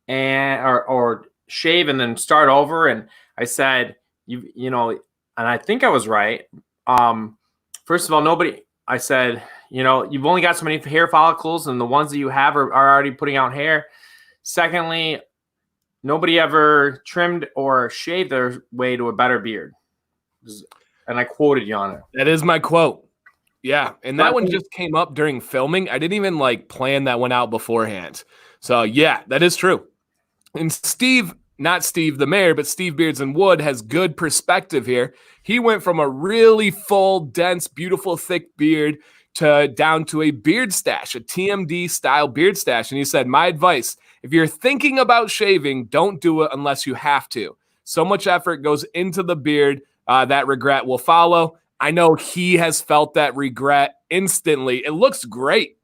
or shave and then start over? And I said, and I think I was right. First of all, I said, you've only got so many hair follicles and the ones that you have are already putting out hair. Secondly, nobody ever trimmed or shaved their way to a better beard. And I quoted you on it. That is my quote. Yeah. And that one just came up during filming. I didn't even plan that one out beforehand. So yeah, that is true. And Steve not Steve the mayor, but Steve Beards and Wood has good perspective here. He went from a really full, dense, beautiful, thick beard down to a beard stash, a TMD style beard stash. And he said, my advice, if you're thinking about shaving, don't do it unless you have to. So much effort goes into the beard, that regret will follow. I know he has felt that regret instantly. It looks great.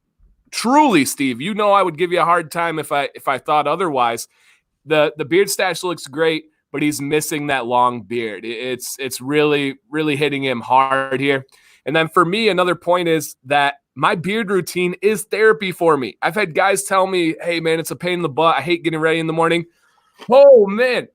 Truly, Steve, you know I would give you a hard time if I thought otherwise. The beard stash looks great, but he's missing that long beard. It's really, really hitting him hard here. And then for me, another point is that my beard routine is therapy for me. I've had guys tell me, hey, man, it's a pain in the butt. I hate getting ready in the morning. Oh, man,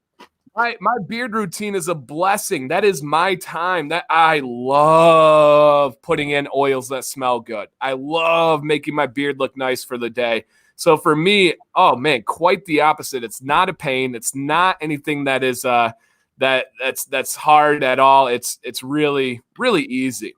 my beard routine is a blessing. That is my time. That I love putting in oils that smell good. I love making my beard look nice for the day. So for me, oh, man, quite the opposite. It's not a pain. It's not anything that is that's hard at all. It's really, really easy.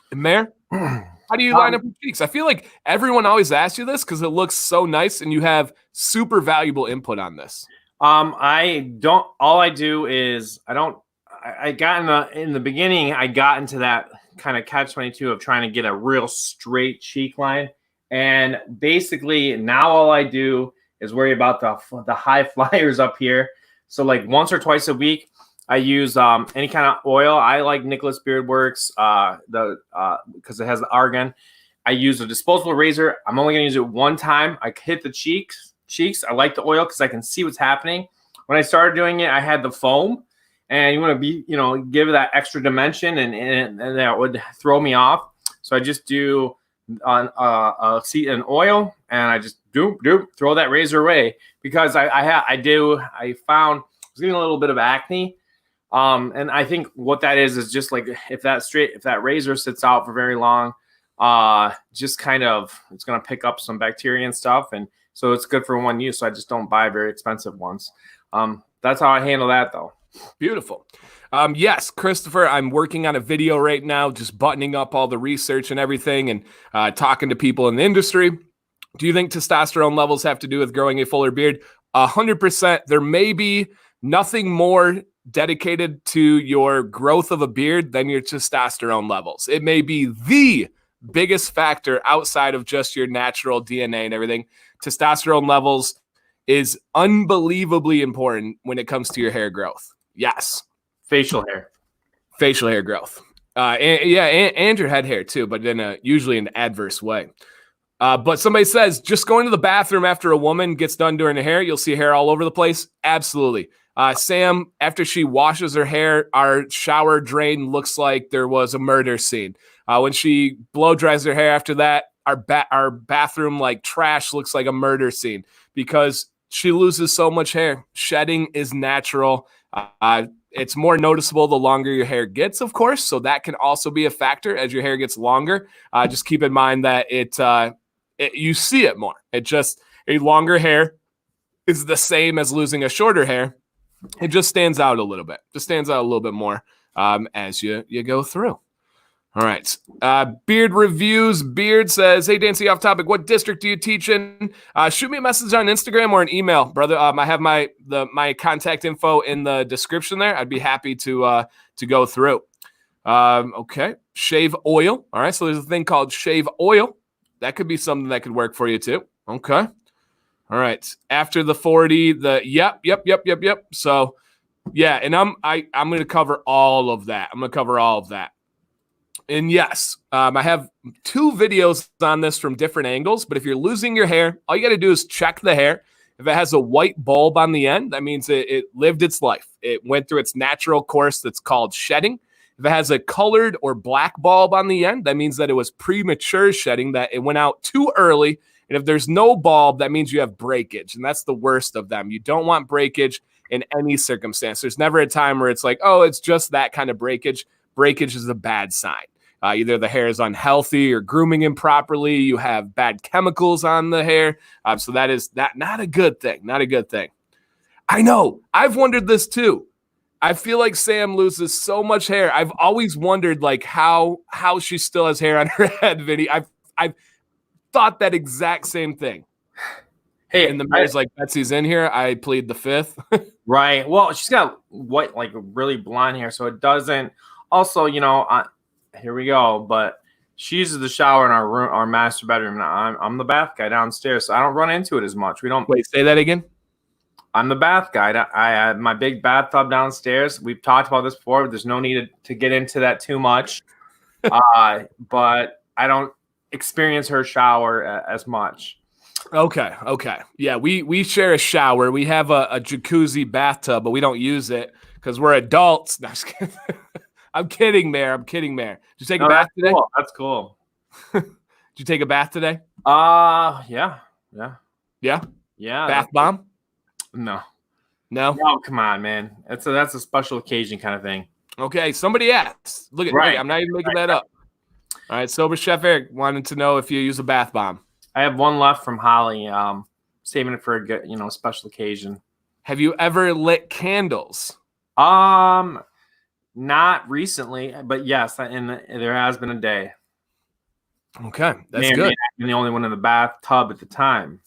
And Mayor, how do you line up your cheeks? I feel like everyone always asks you this because it looks so nice and you have super valuable input on this. I don't, all I do is I got in the beginning, I got into that kind of catch-22 of trying to get a real straight cheek line. And basically now all I do is worry about the high flyers up here. So like once or twice a week, I use any kind of oil. I like Nicholas Beard Works because it has the argan. I use a disposable razor. I'm only going to use it one time. I hit the cheeks. I like the oil because I can see what's happening. When I started doing it, I had the foam, and you want to give it that extra dimension, and that would throw me off. So I just do an oil, and I just throw that razor away because I found I was getting a little bit of acne. And I think what that is just like if that razor sits out for very long, just kind of it's going to pick up some bacteria and stuff, and so it's good for one use. So I just don't buy very expensive ones. That's how I handle that, though. Beautiful. Yes, Christopher, I'm working on a video right now, just buttoning up all the research and everything, and talking to people in the industry. Do you think testosterone levels have to do with growing a fuller beard? 100%. There may be nothing more dedicated to your growth of a beard than your testosterone levels. It may be the biggest factor outside of just your natural DNA and everything. Testosterone levels is unbelievably important when it comes to your hair growth. Yes. Facial hair growth. And your head hair too, but in usually an adverse way. But somebody says, just going to the bathroom after a woman gets done doing her hair, you'll see hair all over the place. Absolutely. Sam, after she washes her hair, our shower drain looks like there was a murder scene. When she blow dries her hair after that, our bathroom like trash looks like a murder scene because she loses so much hair. Shedding is natural. It's more noticeable the longer your hair gets, of course. So that can also be a factor as your hair gets longer. Just keep in mind that you see it more. It just a longer hair is the same as losing a shorter hair. It just stands out a little bit. Just stands out a little bit more as you go through. All right. Beard Reviews. Beard says, hey, Dancy, off topic. What district do you teach in? Shoot me a message on Instagram or an email, brother. I have my contact info in the description there. I'd be happy to go through. Okay. Shave oil. All right. So there's a thing called shave oil. That could be something that could work for you too. Okay. All right. After the 40, yep. So yeah, and I'm going to cover all of that. And yes, I have 2 videos on this from different angles, but if you're losing your hair, all you got to do is check the hair. If it has a white bulb on the end, that means it lived its life. It went through its natural course that's called shedding. If it has a colored or black bulb on the end, that means that it was premature shedding, that it went out too early. And if there's no bulb, that means you have breakage, and that's the worst of them. You don't want breakage in any circumstance. There's never a time where it's like, oh, it's just that kind of breakage. Breakage is a bad sign. Either the hair is unhealthy or grooming improperly. You have bad chemicals on the hair. So that is not a good thing. Not a good thing. I know. I've wondered this too. I feel like Sam loses so much hair. I've always wondered like how she still has hair on her head, Vinny. I've thought that exact same thing. Hey, And the mayor's like, Betsy's in here. I plead the fifth. right. Well, she's got white, like really blonde hair, so it doesn't. Also, here we go. But she uses the shower in our room, our master bedroom. And I'm the bath guy downstairs, so I don't run into it as much. We don't. Wait, say that again. I'm the bath guy. I have my big bathtub downstairs. We've talked about this before. But there's no need to get into that too much. But I don't experience her shower as much. Okay. Yeah, we share a shower. We have a jacuzzi bathtub, but we don't use it because we're adults. No, I'm kidding, Mayor. Did you take a bath today? Cool. That's cool. Did you take a bath today? Yeah. Bath bomb? No. No, come on, man. That's a special occasion kind of thing. Okay, somebody asked. Look, I'm not even making that up. All right, Sober Chef Eric wanted to know if you use a bath bomb. I have one left from Holly. Saving it for a good, special occasion. Have you ever lit candles? Not recently, but yes, and there has been a day. Okay, that's good. I'm the only one in the bathtub at the time.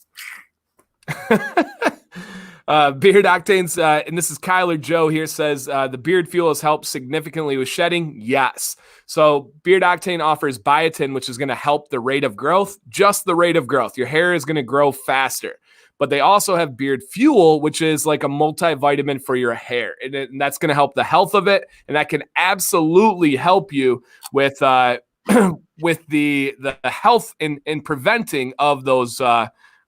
Beard Octanes, and this is Kyler Joe here, says the beard fuel has helped significantly with shedding. Yes. So Beard Octane offers biotin, which is going to help the rate of growth, just the rate of growth. Your hair is going to grow faster. But they also have beard fuel, which is like a multivitamin for your hair. And that's going to help the health of it. And that can absolutely help you with with the health in preventing of those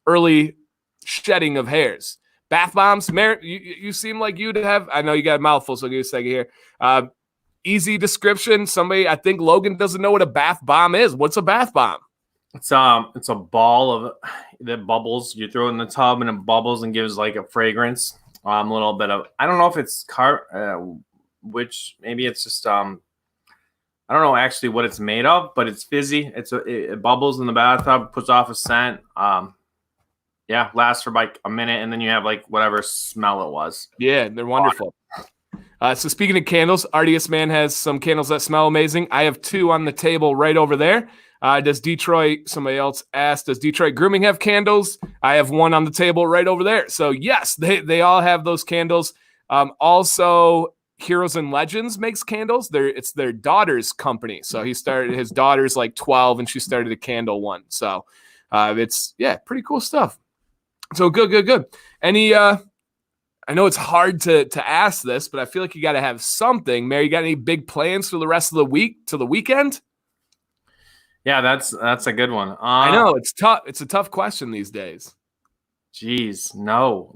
early shedding of hairs. Bath bombs, Merritt, you seem like you'd have. I know you got a mouthful, so I'll give you a second here. Easy description. Somebody, I think Logan doesn't know what a bath bomb is. What's a bath bomb? It's a ball of that bubbles. You throw it in the tub and it bubbles and gives like a fragrance. A little bit of, I don't know if it's which maybe it's just I don't know actually what it's made of, but it's fizzy. It bubbles in the bathtub, puts off a scent. Yeah, lasts for like a minute, and then you have like whatever smell it was. Yeah, they're wonderful. So speaking of candles, Artius Man has some candles that smell amazing. I have 2 on the table right over there. Does Detroit, somebody else asked, does Detroit Grooming have candles? I have 1 on the table right over there. So yes, they all have those candles. Also, Heroes and Legends makes candles. It's their daughter's company. So his daughter's like 12 and she started a candle one. So it's pretty cool stuff. So good. Any I know it's hard to ask this, but I feel like you got to have something. Mary, you got any big plans for the rest of the week to the weekend? Yeah, that's a good one. I know it's tough. It's a tough question these days. Geez, no.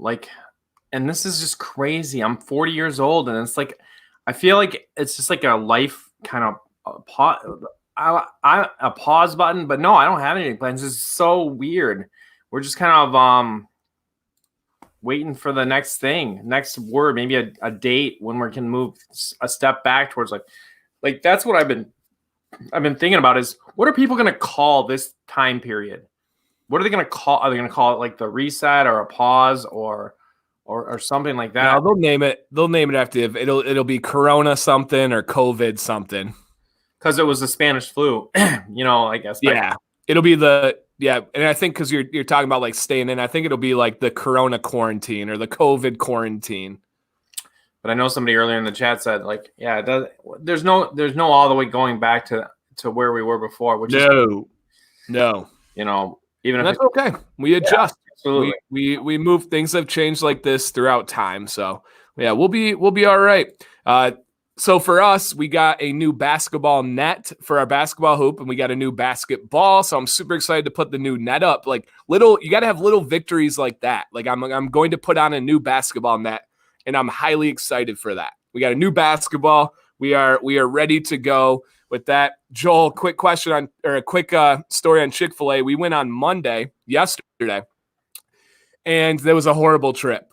And this is just crazy. I'm 40 years old, and it's like I feel like it's just like a life kind of a pause button. But no, I don't have any plans. It's so weird. We're just kind of waiting for the next thing, next word, maybe a date when we can move a step back towards like that's what I've been thinking about is what are people going to call this time period? What are they going to call? Are they going to call it like the reset or a pause or something like that? No, they'll name it after it'll be Corona something or COVID something. Because it was the Spanish flu, I guess. Yeah, it'll be and I think because you're talking about like staying in, I think it'll be like the Corona quarantine or the COVID quarantine. But I know somebody earlier in the chat said it does. There's no all the way going back to where we were before, which no. Even if that's okay. We adjust. Yeah, absolutely. We move. Things have changed like this throughout time. So yeah, we'll be all right. So for us, we got a new basketball net for our basketball hoop, and we got a new basketball. So I'm super excited to put the new net up. You got to have little victories like that. Like I'm going to put on a new basketball net, and I'm highly excited for that. We got a new basketball. We are ready to go with that. Joel, quick question a quick story on Chick-fil-A. We went on Monday, yesterday, and there was a horrible trip.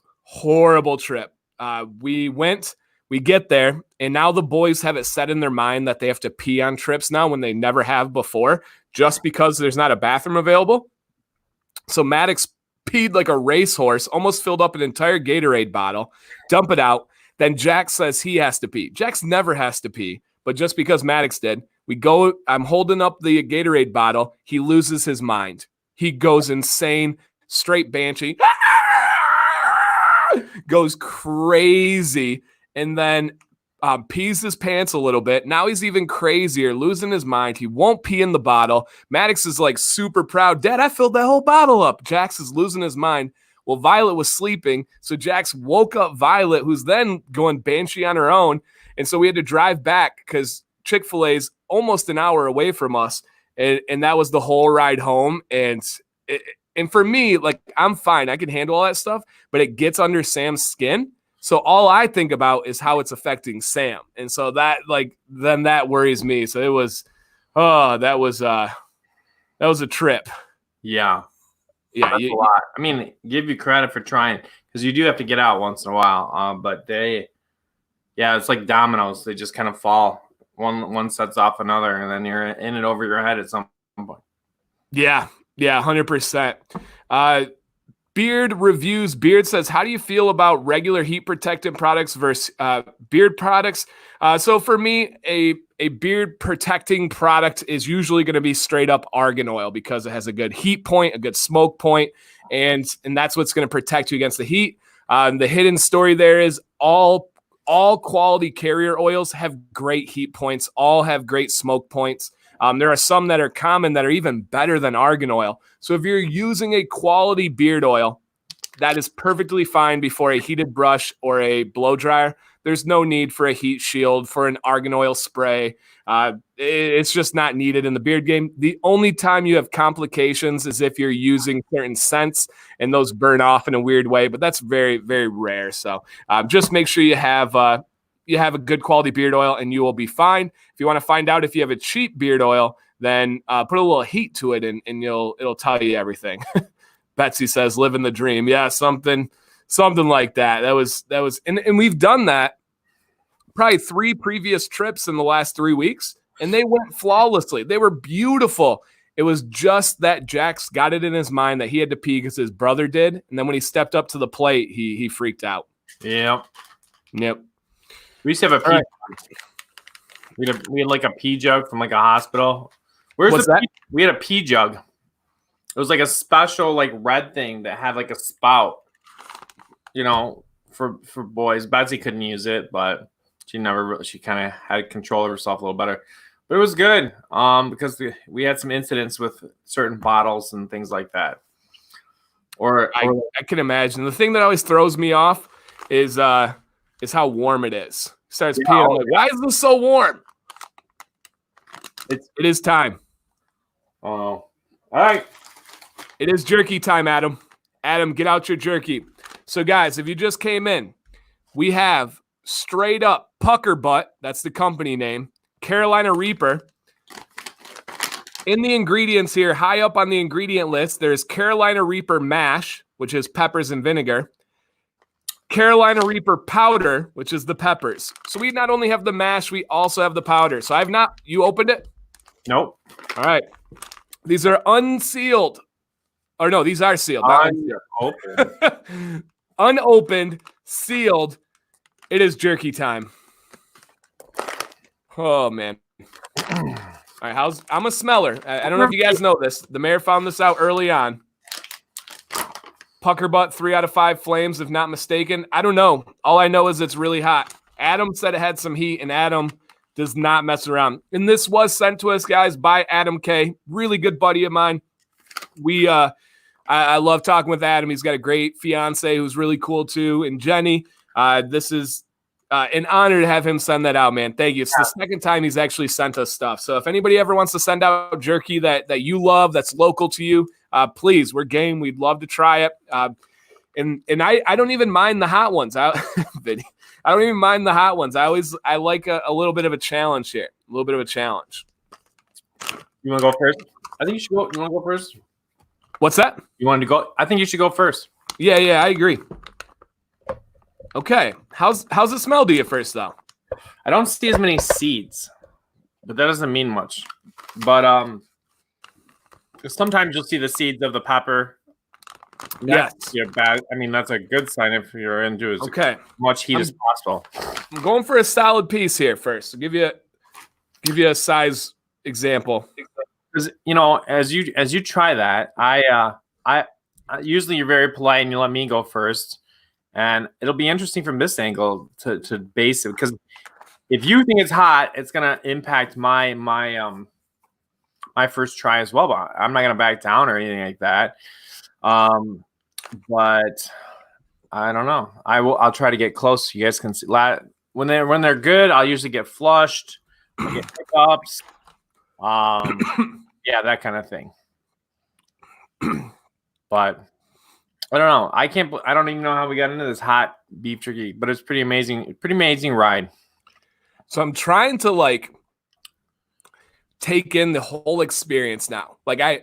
We get there, and now the boys have it set in their mind that they have to pee on trips now when they never have before, just because there's not a bathroom available. So Maddox peed like a racehorse, almost filled up an entire Gatorade bottle, dump it out. Then Jack says he has to pee. Jax never has to pee, but just because Maddox did, I'm holding up the Gatorade bottle. He loses his mind. He goes insane, straight banshee, goes crazy, and then pees his pants a little bit. Now he's even crazier, losing his mind. He won't pee in the bottle. Maddox is like super proud. Dad, I filled that whole bottle up. Jax is losing his mind. Well, Violet was sleeping, so Jax woke up Violet, who's then going banshee on her own. And so we had to drive back because Chick-fil-A's almost an hour away from us. And that was the whole ride home. And for me, like, I'm fine. I can handle all that stuff, but it gets under Sam's skin. So all I think about is how it's affecting Sam. And so then that worries me. So it was, that was a trip. Yeah. Yeah. That's a lot. I mean, give you credit for trying, because you do have to get out once in a while. But it's like dominoes. They just kind of fall. One sets off another, and then you're in it over your head at some point. Yeah. Yeah. 100%. Beard reviews. Beard says, how do you feel about regular heat protectant products versus beard products? So for me, a beard protecting product is usually going to be straight up argan oil because it has a good heat point, a good smoke point, and that's what's going to protect you against the heat. The hidden story there is all quality carrier oils have great heat points, all have great smoke points. There are some that are common that are even better than argan oil. So if you're using a quality beard oil, that is perfectly fine before a heated brush or a blow dryer. There's no need for a heat shield, for an argan oil spray. It's just not needed in the beard game. The only time you have complications is if you're using certain scents and those burn off in a weird way, but that's very, very rare. So just make sure you have a good quality beard oil and you will be fine. If you want to find out if you have a cheap beard oil, then put a little heat to it and it'll tell you everything. Betsy says, living the dream. Yeah, something like that. That was, and we've done that probably 3 previous trips in the last 3 weeks, and they went flawlessly. They were beautiful. It was just that Jax got it in his mind that he had to pee because his brother did, and then when he stepped up to the plate, he freaked out. Yep. We used to have a pee. Right. We had like a pee jug from like a hospital. What's that? We had a pee jug. It was like a special like red thing that had like a spout, for boys. Betsy couldn't use it, but she kind of had control of herself a little better. But it was good because we had some incidents with certain bottles and things like that. I can imagine. The thing that always throws me off is how warm it is. Starts peeing. I'm like, why is this so warm? It is time. Oh, all right. It is jerky time, Adam. Adam, get out your jerky. So, guys, if you just came in, we have straight up Pucker Butt. That's the company name. Carolina Reaper. In the ingredients here, high up on the ingredient list, there's Carolina Reaper mash, which is peppers and vinegar. Carolina Reaper powder, which is the peppers. So we not only have the mash, we also have the powder. So you opened it? Nope. All right. These are unsealed. Or no, these are sealed. Unopened. Unopened, sealed. It is jerky time. Oh, man. All right, I'm a smeller. I don't know if you guys know this. The mayor found this out early on. Pucker Butt, 3 out of 5 flames, if not mistaken. I don't know. All I know is it's really hot. Adam said it had some heat, and Adam does not mess around. And this was sent to us, guys, by Adam K. Really good buddy of mine. I love talking with Adam. He's got a great fiance who's really cool too. And Jenny, this is an honor to have him send that out, man. Thank you. It's the second time he's actually sent us stuff. So if anybody ever wants to send out jerky that you love, that's local to you, please, we're game. We'd love to try it. And I don't even mind the hot ones. I don't even mind the hot ones. I like a little bit of a challenge here. A little bit of a challenge. You want to go first? I think you should go. You want to go first? What's that? You wanted to go? I think you should go first. Yeah, I agree. Okay. How's it smell to you first, though? I don't see as many seeds, but that doesn't mean much. But sometimes you'll see the seeds of the pepper. Yes. Bad. I mean, that's a good sign if you're into as much heat as possible. I'm going for a solid piece here first. I'll give you a size example. Because as you try that, usually you're very polite and you let me go first, and it'll be interesting from this angle to base it, because if you think it's hot, it's gonna impact my first try as well. But I'm not gonna back down or anything like that. But I don't know. I'll try to get close so you guys can see. When they're good, I'll usually get flushed, I'll get hiccups, yeah, that kind of thing. But I don't know. I don't even know how we got into this hot beef jerky, but it's pretty amazing. Pretty amazing ride. So I'm trying to like take in the whole experience now. Like I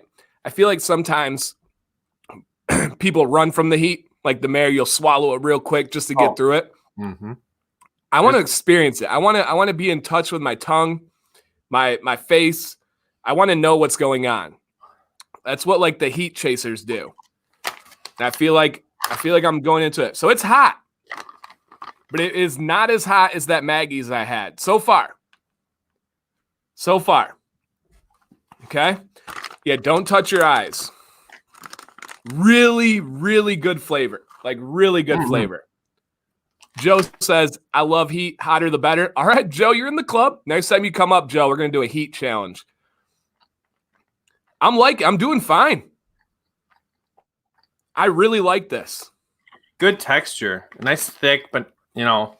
feel like sometimes people run from the heat. Like the Mayor, you'll swallow it real quick just to get through it. Mm-hmm. I want to experience it. I want to be in touch with my tongue, my face. I want to know what's going on. That's what like the heat chasers do. And I feel like I'm going into it. So it's hot, but it is not as hot as that Maggie's I had so far. So far. Okay. Yeah. Don't touch your eyes. Really, really good flavor. Like really good flavor. Joe says, I love heat. Hotter the better. All right, Joe, you're in the club. Next time you come up, Joe, we're going to do a heat challenge. I'm doing fine. I really like this. Good texture. Nice thick, but you know.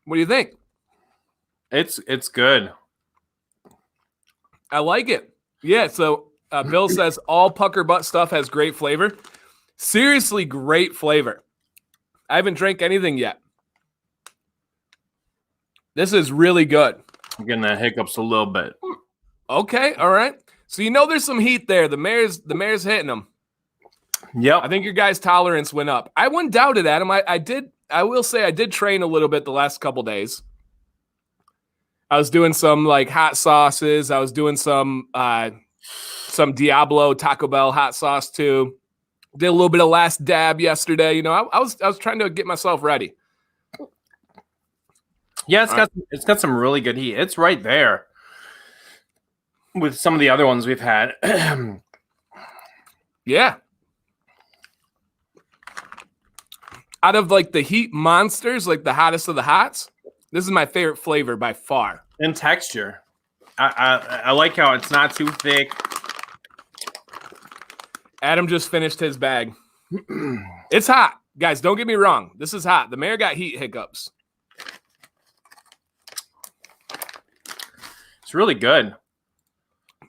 What do you think? It's good. I like it. Yeah, so Bill says all pucker butt stuff has great flavor. Seriously, great flavor. I haven't drank anything yet. This is really good. I'm getting the hiccups a little bit. Okay, all right. So you know there's some heat there. The mayor's hitting them. Yep. I think your guys' tolerance went up. I wouldn't doubt it, Adam. I will say I did train a little bit the last couple days. I was doing some like hot sauces. I was doing some Diablo Taco Bell hot sauce too. Did a little bit of Last Dab yesterday. You know, I was trying to get myself ready. Yeah, it's got some really good heat. It's right there with some of the other ones we've had. Yeah. Out of like the heat monsters, like the hottest of the hots, this is my favorite flavor by far. And texture. I like how it's not too thick. Adam just finished his bag. It's hot. Guys, don't get me wrong. This is hot. The Mayor got heat hiccups. It's really good.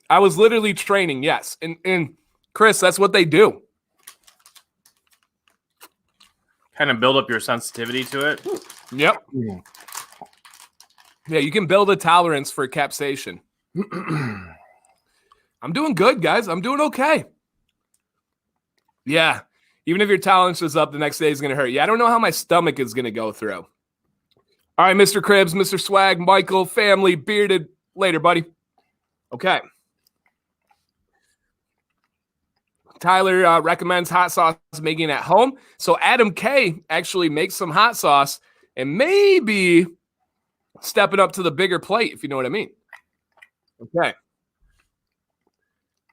I was literally training, yes. And Chris, that's what they do. Kind of build up your sensitivity to it. Yep. Yeah, you can build a tolerance for capsaicin. I'm doing good, guys. I'm doing okay. Yeah. Even if your tolerance is up, the next day is going to hurt. Yeah, I don't know how my stomach is going to go through. All right, Mr. Cribbs, Mr. Swag, Michael, family, bearded. Later, buddy. Okay. Tyler recommends hot sauce making at home. So Adam K actually makes some hot sauce and maybe stepping up to the bigger plate, if you know what I mean. Okay.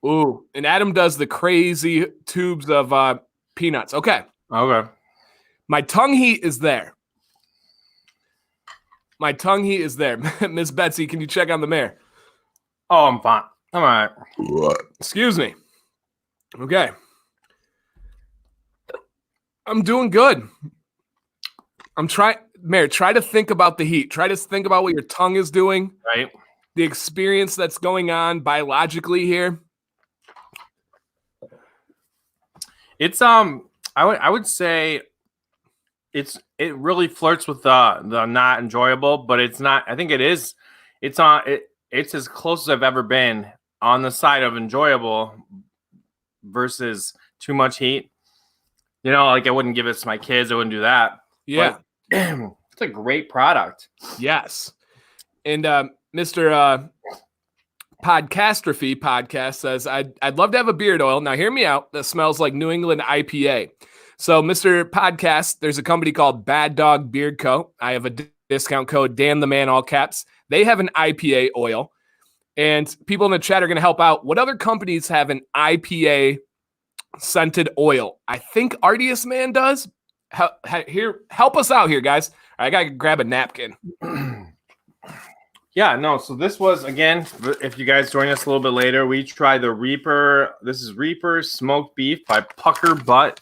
Ooh, and Adam does the crazy tubes of peanuts. Okay. Okay. My tongue heat is there. My tongue heat is there. Miss Betsy, can you check on the Mayor? Oh, I'm fine. I'm all right. Excuse me. Okay. I'm doing good. Mayor, try to think about the heat. Try to think about what your tongue is doing. Right. The experience that's going on biologically here. It's I would say it really flirts with the not enjoyable, but it's not. I think it is. It's as close as I've ever been on the side of enjoyable versus too much heat. You know, like I wouldn't give it to my kids. I wouldn't do that. Yeah. But it's a great product. Yes. And Mr. Podcastrophy podcast says, I'd love to have a beard oil. Now, hear me out. That smells like New England IPA. So, Mr. Podcast, there's a company called Bad Dog Beard Co. I have a discount code, Dan the Man, all caps. They have an IPA oil. And people in the chat are going to help out. What other companies have an IPA scented oil? I think Artius Man does. Help us out here, guys. I got to grab a napkin. Yeah, no. So this was, again, if you guys join us a little bit later, we tried the Reaper. This is Reaper Smoked Beef by Pucker Butt.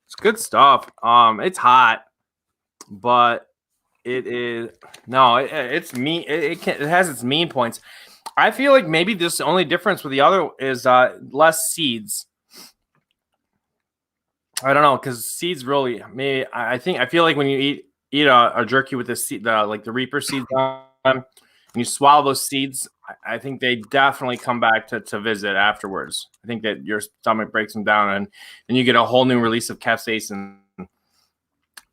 It's good stuff. It's hot, but it is it's mean. It has its mean points. I feel like maybe this the only difference with the other is less seeds. I don't know, because seeds really maybe I feel like when you eat a jerky with the seed, like the Reaper seeds on, and you swallow those seeds, I think they definitely come back to visit afterwards. I think that your stomach breaks them down, and you get a whole new release of capsaicin. And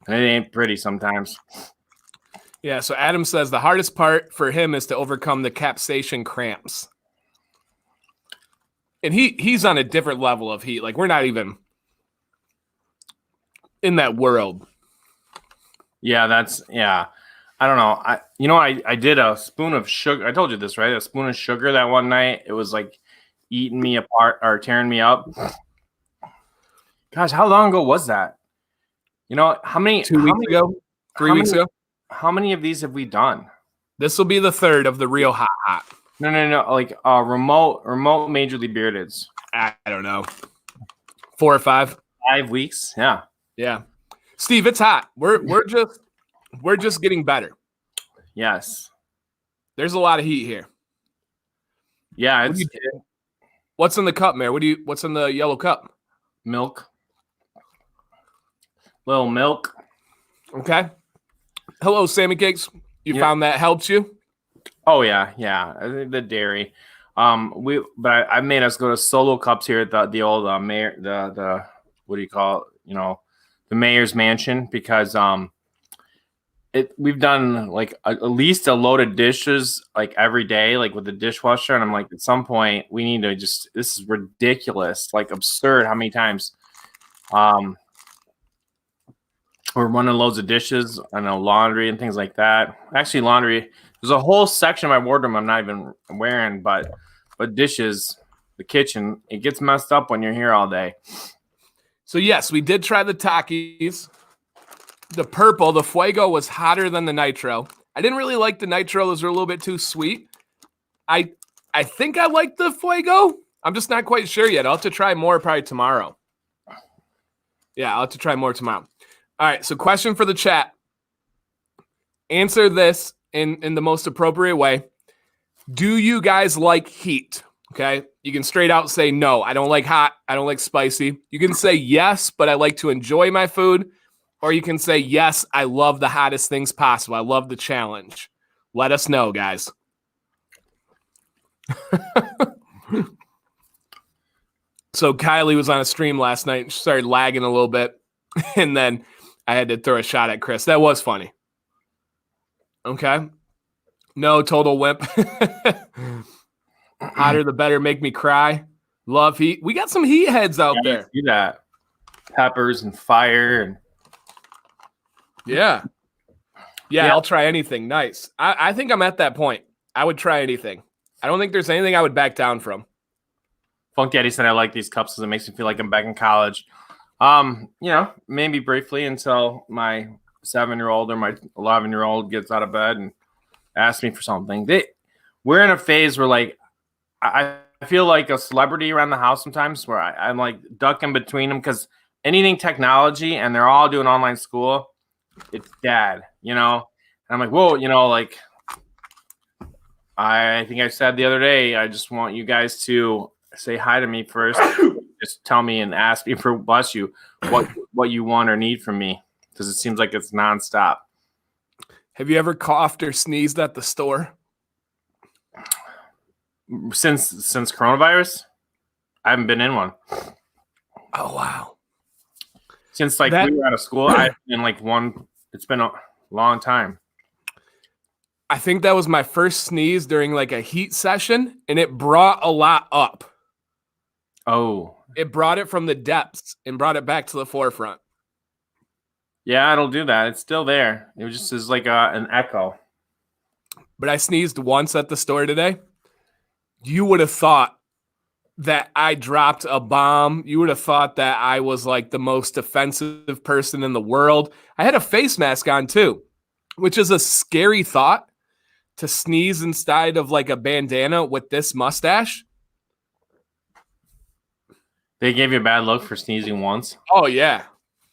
it ain't pretty sometimes. Yeah, so Adam says the hardest part for him is to overcome the capsaicin cramps. And he's on a different level of heat. Like, we're not even in that world. Yeah, I don't know. I did a spoon of sugar. I told you this, right? A spoon of sugar that one night. It was like eating me apart or tearing me up. Gosh, how long ago was that? How many? 2 weeks ago? 3 weeks ago? How many of these have we done? This will be the third of the real hot. No. Like remote Mayjorly Beardeds. I don't know. 4 or 5. 5 weeks. Yeah. Yeah. Steve, it's hot. We're just getting better. Yes. There's a lot of heat here. Yeah. What's in the cup, Mayor? What's in the yellow cup? Milk. Little milk. Okay. Hello, Sammy Cakes. You found that helps you? Oh yeah. I think the dairy. I made us go to Solo Cups here at the old mayor, the what do you call it? The mayor's mansion, because we've done like at least a load of dishes like every day, like with the dishwasher, and I'm like, at some point we need to this is ridiculous, like absurd how many times we're running loads of dishes, I know, laundry and things like that. Actually, laundry, there's a whole section of my wardrobe I'm not even wearing, but dishes, the kitchen, it gets messed up when you're here all day. So yes, we did try the Takis. The purple, the Fuego, was hotter than the Nitro. I didn't really like the Nitro. Those were a little bit too sweet. I think I like the Fuego. I'm just not quite sure yet. I'll have to try more probably tomorrow. Yeah, I'll have to try more tomorrow. All right, so question for the chat. Answer this in the most appropriate way. Do you guys like heat? Okay, you can straight out say no. I don't like hot. I don't like spicy. You can say yes, but I like to enjoy my food. Or you can say yes, I love the hottest things possible. I love the challenge. Let us know, guys. So Kylie was on a stream last night and she started lagging a little bit. And then I had to throw a shot at Chris. That was funny. Okay. No, total wimp. Hotter the better, make me cry. Love heat. We got some heat heads out there. See that. Peppers and fire. And yeah, I'll try anything. Nice. I think I'm at that point. I would try anything. I don't think there's anything I would back down from. Funk Daddy said I like these cups because it makes me feel like I'm back in college. Maybe briefly until my 7-year-old or my 11-year-old gets out of bed and asks me for something. We're in a phase where, like, I feel like a celebrity around the house sometimes, where I'm like ducking between them because anything technology, and they're all doing online school. It's dad, and I'm like, whoa, like, I think I said the other day, I just want you guys to say hi to me first. Just tell me and ask me for, bless you, what you want or need from me, because it seems like it's nonstop. Have you ever coughed or sneezed at the store? Since coronavirus, I haven't been in one. Oh wow! Since we were out of school, I've been like one. It's been a long time. I think that was my first sneeze during like a heat session, and it brought a lot up. Oh, it brought it from the depths and brought it back to the forefront. Yeah, it'll do that. It's still there. It just is like an echo. But I sneezed once at the store today, you would have thought that I dropped a bomb. You would have thought that I was like the most offensive person in the world. I had a face mask on too, which is a scary thought, to sneeze inside of like a bandana with this mustache. They gave you a bad look for sneezing once? Oh, yeah.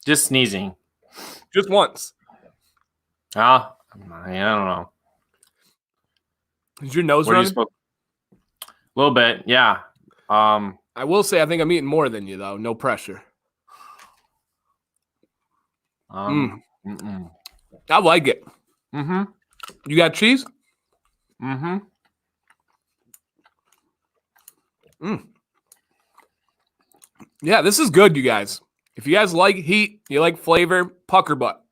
Just sneezing. Just once. I don't know. Is your nose running? A little bit, yeah. I will say I think I'm eating more than you, though. No pressure. I like it. Mm-hmm. You got cheese? Mm-hmm. Yeah, this is good, you guys. If you guys like heat, you like flavor, pucker butt.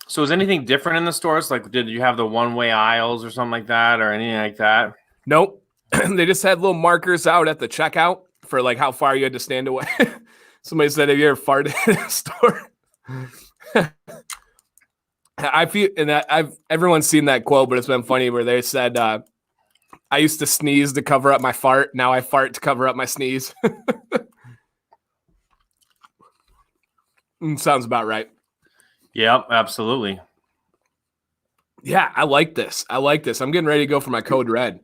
So is anything different in the stores? Like, did you have the one-way aisles or something like that, or anything like that? Nope. They just had little markers out at the checkout for like how far you had to stand away. Somebody said, have you ever farted in a store? I feel, and everyone's seen that quote, but it's been funny where they said, I used to sneeze to cover up my fart. Now I fart to cover up my sneeze. Sounds about right. Yep, absolutely. Yeah, I like this. I'm getting ready to go for my code red.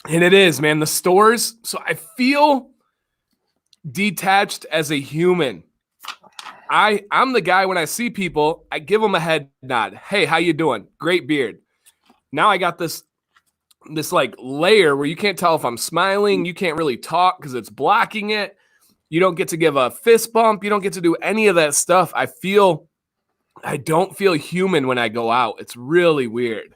And it is, man, the stores. So I feel detached as a human. I'm the guy when I see people, I give them a head nod. Hey, how you doing? Great beard. Now I got this like layer where you can't tell if I'm smiling. You can't really talk because it's blocking it. You don't get to give a fist bump. You don't get to do any of that stuff. I don't feel human when I go out. It's really weird.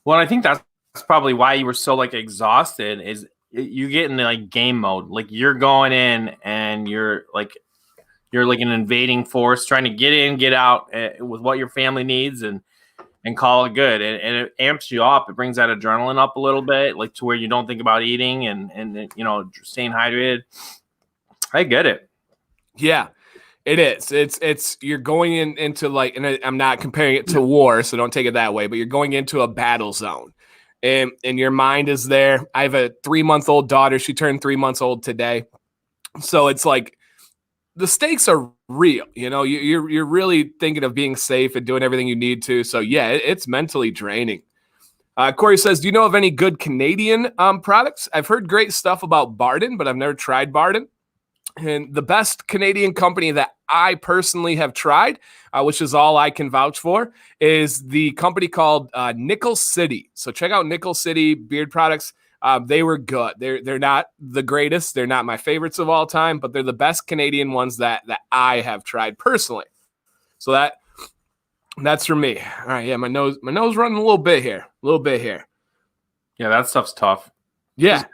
Well, I think that's probably why you were so like exhausted, is you get in like game mode. Like you're going in and you're like an invading force trying to get in, get out with what your family needs and call it good. And it amps you up. It brings that adrenaline up a little bit, like to where you don't think about eating and staying hydrated. I get it. Yeah, it is. It's you're going into like, and I'm not comparing it to war, so don't take it that way, but you're going into a battle zone. And your mind is there. I have a 3-month-old daughter. She turned 3 months old today. So it's like the stakes are real. You're really thinking of being safe and doing everything you need to. So yeah, it's mentally draining. Corey says, do you know of any good Canadian products? I've heard great stuff about Barden, but I've never tried Barden. And the best Canadian company that I personally have tried, which is all I can vouch for, is the company called Nickel City. So check out Nickel City beard products. They were good. They're not the greatest. They're not my favorites of all time, but they're the best Canadian ones that I have tried personally. So that's for me. All right, yeah, my nose running a little bit here. Yeah, that stuff's tough. Yeah.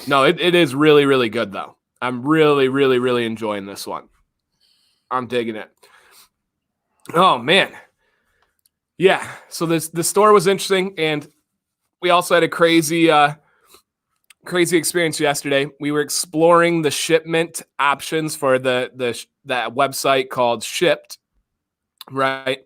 No, it is really, really good though. I'm really, really, really enjoying this one. I'm digging it. Oh, man. Yeah, so the store was interesting, and we also had a crazy experience yesterday. We were exploring the shipment options for that website called Shipped, right,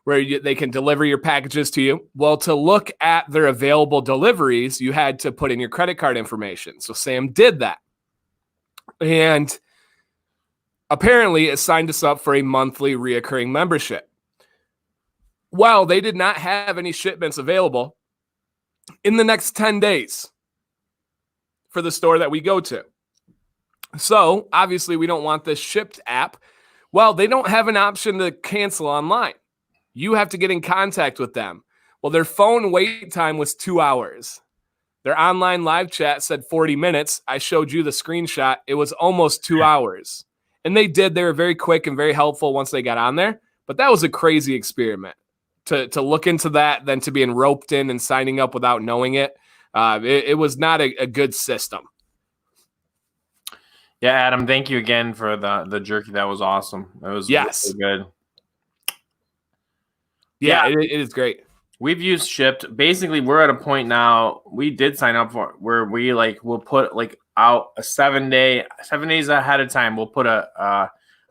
where they can deliver your packages to you. Well, to look at their available deliveries, you had to put in your credit card information. So Sam did that. And apparently it signed us up for a monthly reoccurring membership. Well, they did not have any shipments available in the next 10 days for the store that we go to. So obviously we don't want this Shipped app. Well, they don't have an option to cancel online. You have to get in contact with them. Well, their phone wait time was 2 hours. Their online live chat said 40 minutes. I showed you the screenshot. It was almost 2 hours. And they were very quick and very helpful once they got on there. But that was a crazy experiment to look into that, then to being roped in and signing up without knowing it. It was not a good system. Yeah, Adam, thank you again for the jerky. That was awesome. It was really good. Yeah, it is great. We've used Shipped. Basically, we're at a point now. We did sign up for where we we'll put out a 7 days ahead of time. We'll put a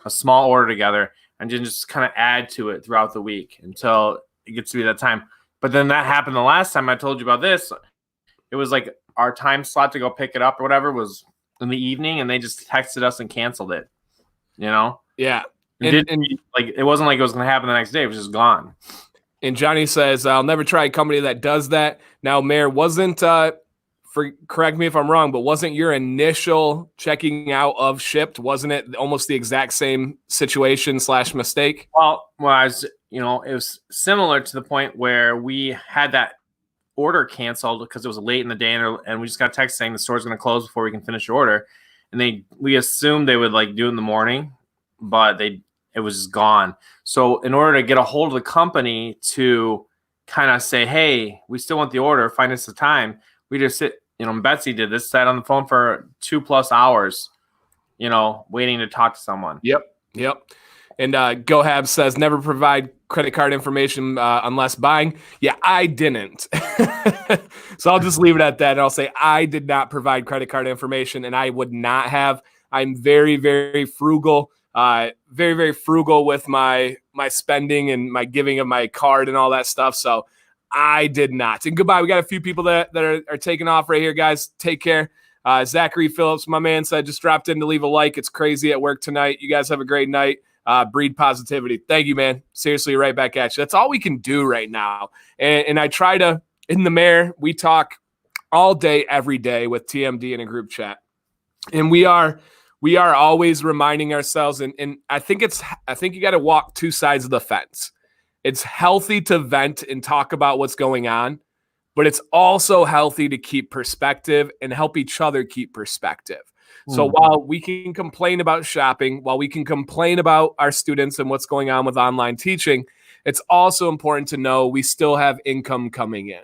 small order together and just kind of add to it throughout the week until it gets to be that time. But then that happened the last time I told you about this. it was like our time slot to go pick it up or whatever was in the evening, and they just texted us and canceled it. You know? Yeah. It wasn't like it was going to happen the next day. It was just gone. And Johnny says, I'll never try a company that does that. Now, Mayor, correct me if I'm wrong, but wasn't your initial checking out of Shipt, wasn't it almost the exact same situation / mistake? Well, it was similar to the point where we had that order canceled because it was late in the day, and we just got a text saying the store's going to close before we can finish your order. And we assumed they would like do it in the morning, but it was just gone. So in order to get a hold of the company to kind of say, hey, we still want the order, find us the time, we just Betsy did this, sat on the phone for 2+ hours, waiting to talk to someone. Yep. And GoHab says, never provide credit card information unless buying. Yeah, I didn't. So I'll just leave it at that. And I'll say I did not provide credit card information, and I would not have. I'm very, very frugal. Very, very frugal with my spending and my giving of my card and all that stuff. So I did not. And goodbye. We got a few people that are taking off right here, guys. Take care. Zachary Phillips, my man, said just dropped in to leave a like. It's crazy at work tonight. You guys have a great night. Breed positivity. Thank you, man. Seriously, right back at you. That's all we can do right now. And I try to, in the Mayor, we talk all day, every day with TMD in a group chat. And we are always reminding ourselves, and I think you got to walk two sides of the fence. It's healthy to vent and talk about what's going on, but it's also healthy to keep perspective and help each other keep perspective. So while we can complain about shopping, while we can complain about our students and what's going on with online teaching, it's also important to know we still have income coming in.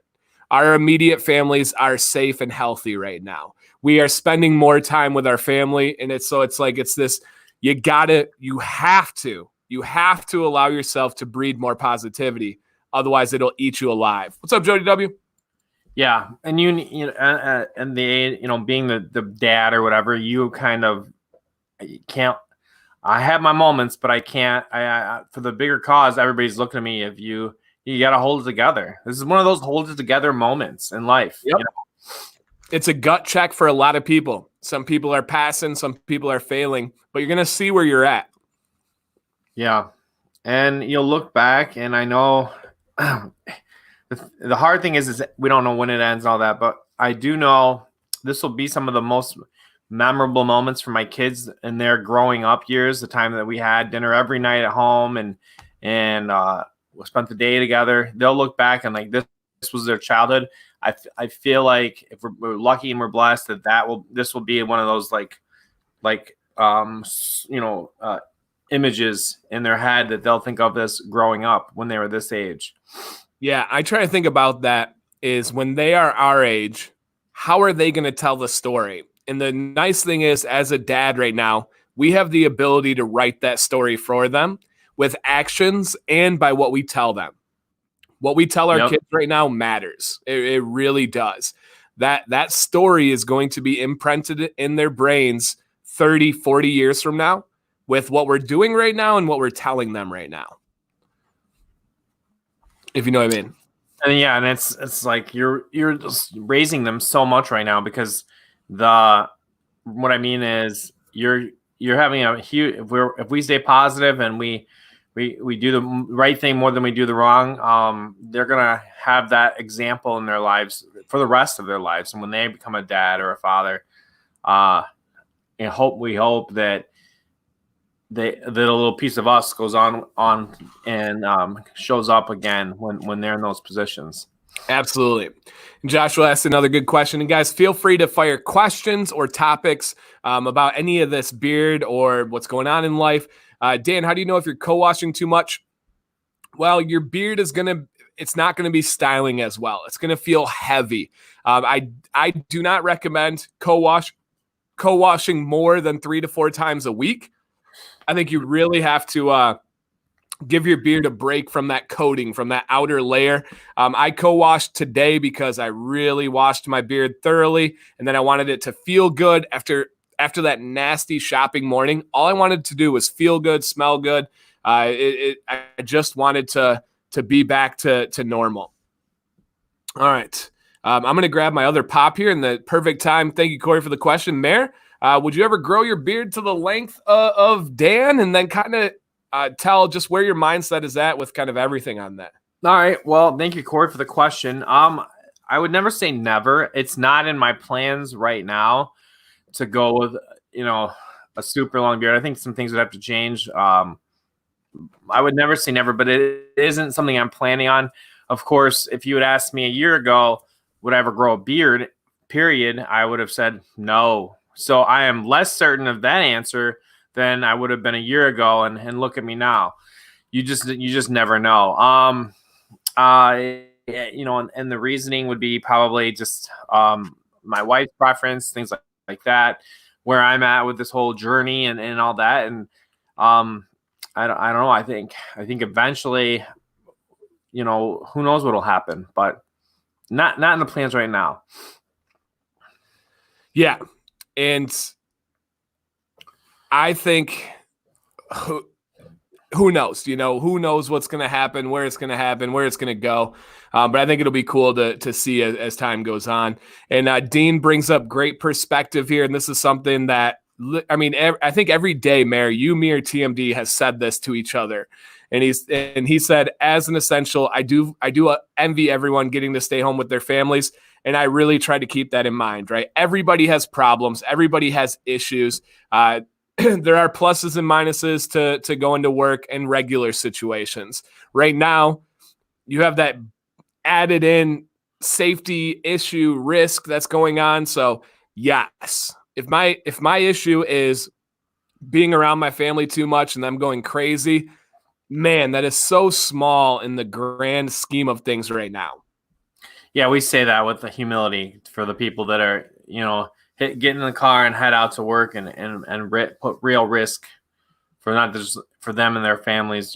Our immediate families are safe and healthy right now. We are spending more time with our family, and it's this, you have to allow yourself to breed more positivity. Otherwise it'll eat you alive. What's up, Jody W? Yeah. And being the dad or whatever, you can't, I have my moments, but I can't, for the bigger cause, everybody's looking at me. If you got to hold it together. This is one of those hold it together moments in life. Yep. It's a gut check for a lot of people. Some people are passing, some people are failing, but you're going to see where you're at. Yeah. And you'll look back, and I know the hard thing is we don't know when it ends and all that, but I do know this will be some of the most memorable moments for my kids in their growing up years, the time that we had dinner every night at home and we spent the day together. They'll look back and like this was their childhood. I feel like if we're lucky and we're blessed this will be one of those images in their head that they'll think of this growing up when they were this age. Yeah, I try to think about that is when they are our age, how are they going to tell the story? And the nice thing is, as a dad right now, we have the ability to write that story for them with actions and by what we tell them. What we tell our kids right now matters. It really does. That story is going to be imprinted in their brains 30, 40 years from now with what we're doing right now and what we're telling them right now. If you know what I mean. And yeah, and it's like you're just raising them so much right now because what I mean is you're having a huge, if we stay positive and we do the right thing more than we do the wrong, they're gonna have that example in their lives for the rest of their lives. And when they become a dad or a father, we hope that that a little piece of us goes on and shows up again when they're in those positions. Absolutely. Joshua asked another good question. And guys, feel free to fire questions or topics about any of this beard or what's going on in life. Dan, how do you know if you're co-washing too much? Well, your beard it's not going to be styling as well. It's going to feel heavy. I do not recommend co-washing more than 3 to 4 times a week. I think you really have to give your beard a break from that coating, from that outer layer. I co-washed today because I really washed my beard thoroughly, and then I wanted it to feel good after that nasty shopping morning. All I wanted to do was feel good, smell good. I just wanted to be back to normal. All right. I'm going to grab my other pop here in the perfect time. Thank you, Corey, for the question. Mayor, would you ever grow your beard to the length of Dan and then kind of tell just where your mindset is at with kind of everything on that? All right. Well, thank you, Corey, for the question. I would never say never. It's not in my plans right now to go with, a super long beard. I think some things would have to change. I would never say never, but it isn't something I'm planning on. Of course, if you had asked me a year ago, would I ever grow a beard, period, I would have said no. So I am less certain of that answer than I would have been a year ago. And look at me now. You just never know. And the reasoning would be probably just my wife's preference, things like that, where I'm at with this whole journey and all that. And I don't know. I think eventually, who knows what'll happen, but not in the plans right now. Yeah. And I think who knows, who knows what's going to happen, where it's going to happen, where it's going to go. But I think it'll be cool to see as time goes on. And Dean brings up great perspective here. And this is something that, I think every day, Mayor, me or TMD has said this to each other. And he said, as an essential, I do envy everyone getting to stay home with their families. And I really try to keep that in mind, right? Everybody has problems. Everybody has issues. There are pluses and minuses to going to work in regular situations. Right now, you have that added in safety issue risk that's going on. So yes, if my issue is being around my family too much and them going crazy, man, that is so small in the grand scheme of things right now. Yeah, we say that with the humility for the people that are, get in the car and head out to work and put real risk for not just for them and their families,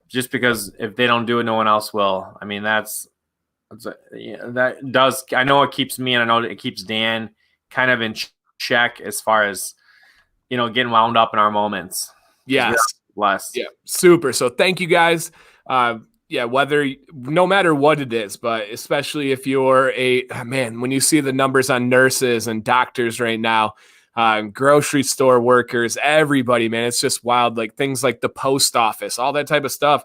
just because if they don't do it, no one else will. I mean, that does, I know it keeps me, and I know it keeps Dan kind of in check as far as, getting wound up in our moments. Yes. Less. Yeah. Super. So thank you guys. No matter what it is, but especially if you're when you see the numbers on nurses and doctors right now, grocery store workers, everybody, man, it's just wild. Like things like the post office, all that type of stuff.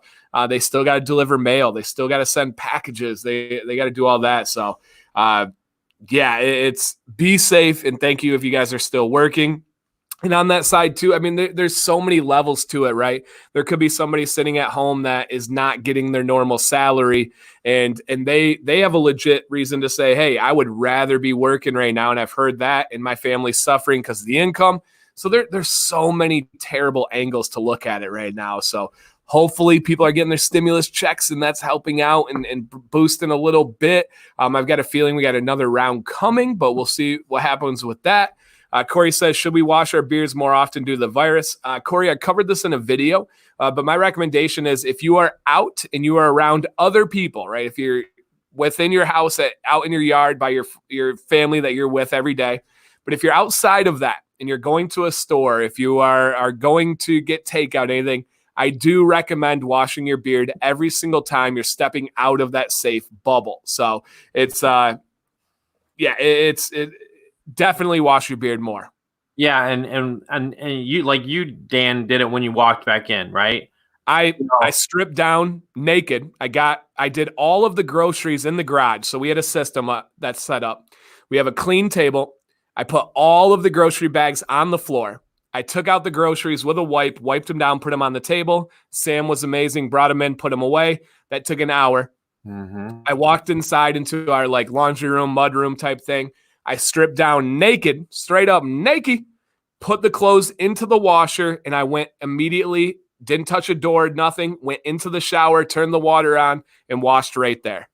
They still got to deliver mail. They still got to send packages. They got to do all that. So, it's be safe. And thank you if you guys are still working. And on that side too, there's so many levels to it, right? There could be somebody sitting at home that is not getting their normal salary, and they have a legit reason to say, hey, I would rather be working right now. And I've heard that, and my family's suffering because of the income. So there's so many terrible angles to look at it right now. So hopefully people are getting their stimulus checks, and that's helping out and boosting a little bit. I've got a feeling we got another round coming, but we'll see what happens with that. Corey says, should we wash our beards more often due to the virus? Corey, I covered this in a video, but my recommendation is if you are out and you are around other people, right? If you're within your house, out in your yard by your family that you're with every day, but if you're outside of that and you're going to a store, if you are going to get takeout, anything, I do recommend washing your beard every single time you're stepping out of that safe bubble. So it's definitely wash your beard more. Yeah, and you, like you, Dan, did it when you walked back in, right? I stripped down naked. I did all of the groceries in the garage. So we had a system that's set up. We have a clean table. I put all of the grocery bags on the floor. I took out the groceries with a wipe, wiped them down, put them on the table. Sam was amazing, brought them in, put them away. That took an hour. Mm-hmm. I walked inside into our laundry room, mud room type thing. I stripped down naked, straight up naked, put the clothes into the washer, and I went immediately, didn't touch a door, nothing, went into the shower, turned the water on, and washed right there.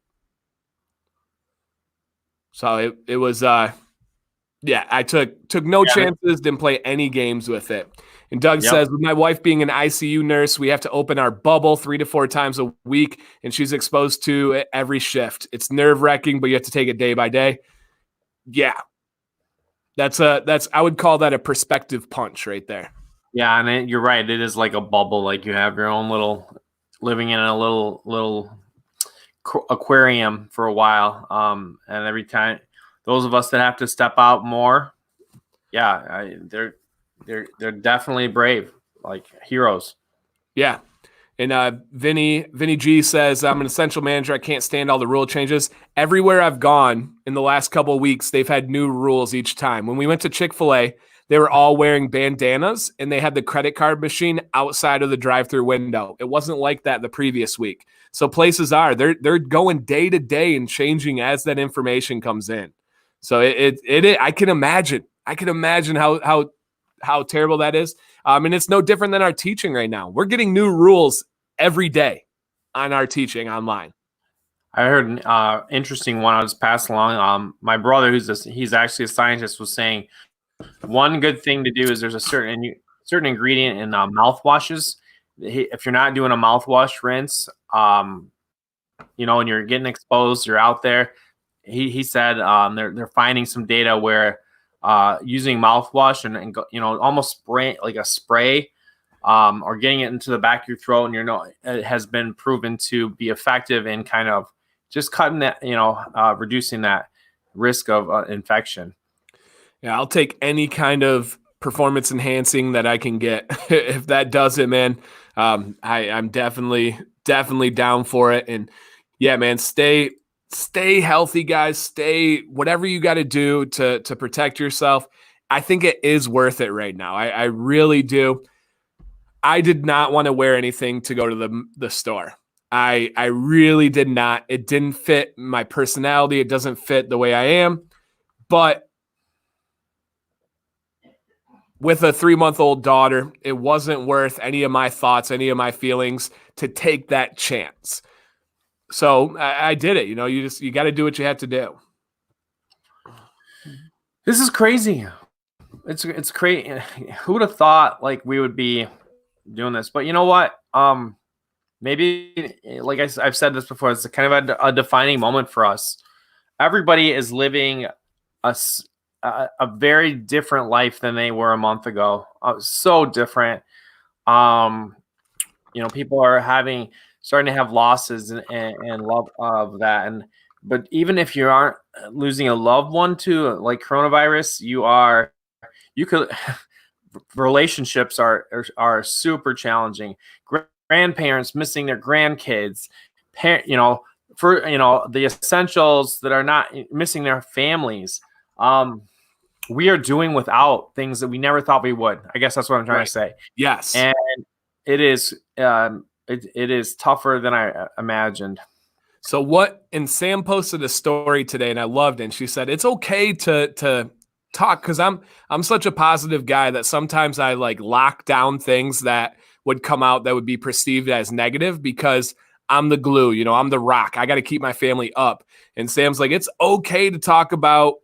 So it was, I took no chances, didn't play any games with it. And Doug says, with my wife being an ICU nurse, we have to open our bubble 3 to 4 times a week, and she's exposed to it every shift. It's nerve-wracking, but you have to take it day by day. Yeah, I would call that a perspective punch right there. Yeah, and you're right. It is like a bubble. Like you have your own little, living in a little aquarium for a while. And every time, those of us that have to step out more, they're definitely brave, like heroes. Yeah. And Vinny G says, I'm an essential manager. I can't stand all the rule changes. Everywhere I've gone in the last couple of weeks, they've had new rules each time. When we went to Chick-fil-A, they were all wearing bandanas and they had the credit card machine outside of the drive-through window. It wasn't like that the previous week. So places they're going day to day and changing as that information comes in. So I can imagine how terrible that is. And it's no different than our teaching right now. We're getting new rules every day on our teaching online. I heard an interesting one I was passing along. My brother, he's actually a scientist, was saying one good thing to do is there's a certain ingredient in mouthwashes. If you're not doing a mouthwash rinse, and you're getting exposed, you're out there. He said they're finding some data where using mouthwash and almost spray like a spray, or getting it into the back of your throat, and it has been proven to be effective in kind of just cutting that, reducing that risk of infection. Yeah, I'll take any kind of performance enhancing that I can get. If that does it, man, I'm definitely down for it. And yeah, man, stay healthy, guys. Stay whatever you got to do to protect yourself. I think it is worth it right now. I really do. I did not want to wear anything to go to the store. I really did not. It didn't fit my personality. It doesn't fit the way I am. But with a 3-month-old daughter, it wasn't worth any of my thoughts, any of my feelings to take that chance. So I did it. You got to do what you have to do. This is crazy. It's crazy. Who would have thought like we would be doing this? But you know what? Maybe like I've said this before, it's kind of a defining moment for us. Everybody is living a very different life than they were a month ago. So different. People are starting to have losses and love of that. But even if you aren't losing a loved one to like coronavirus, relationships are super challenging. Grandparents missing their grandkids, the essentials that are not missing their families. We are doing without things that we never thought we would. I guess that's what I'm trying to say. Yes. And it is it is tougher than I imagined. So and Sam posted a story today and I loved it. And she said, it's okay to talk because I'm such a positive guy that sometimes I like lock down things that would come out that would be perceived as negative because I'm the glue, I'm the rock. I got to keep my family up. And Sam's like, it's okay to talk about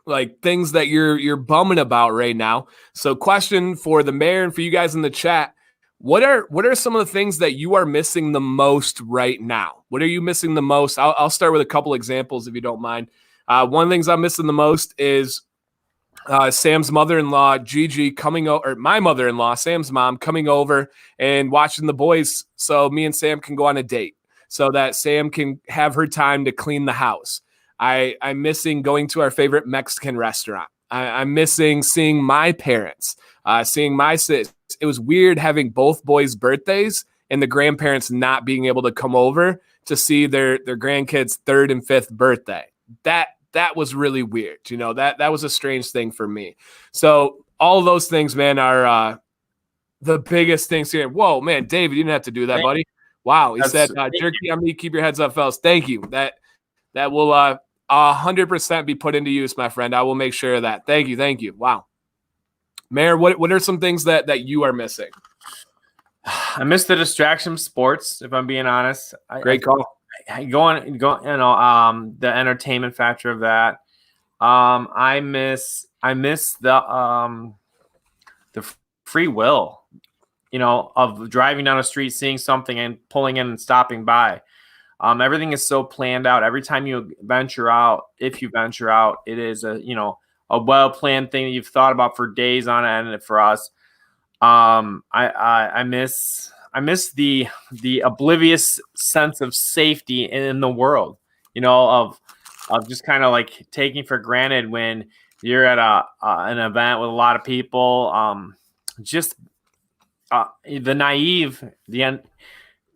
like things that you're bumming about right now. So question for the mayor and for you guys in the chat, what are some of the things that you are missing the most right now? What are you missing the most? I'll start with a couple examples if you don't mind. One of the things I'm missing the most is Sam's mother-in-law, Gigi, coming over, or my mother-in-law, Sam's mom, coming over and watching the boys so me and Sam can go on a date so that Sam can have her time to clean the house. I'm missing going to our favorite Mexican restaurant. I'm missing seeing my parents, seeing my sis. It was weird having both boys' birthdays and the grandparents not being able to come over to see their grandkids' 3rd and 5th birthday. That was really weird. That was a strange thing for me. So all of those things, man, are the biggest things here. Whoa, man, David, you didn't have to do that, buddy. Wow. He said, jerky on me, keep your heads up, fellas. Thank you. That will 100% be put into use, my friend. I will make sure of that. Thank you. Wow. Mayor, what are some things that you are missing? I miss the distraction of sports, if I'm being honest. Great call. The entertainment factor of that. I miss the free will, of driving down a street, seeing something and pulling in and stopping by. Everything is so planned out. Every time you venture out, if you venture out, it is a well-planned thing that you've thought about for days on end. For us, I miss the oblivious sense of safety in the world, you know, of just kind of like taking for granted when you're at an event with a lot of people. Just the naive,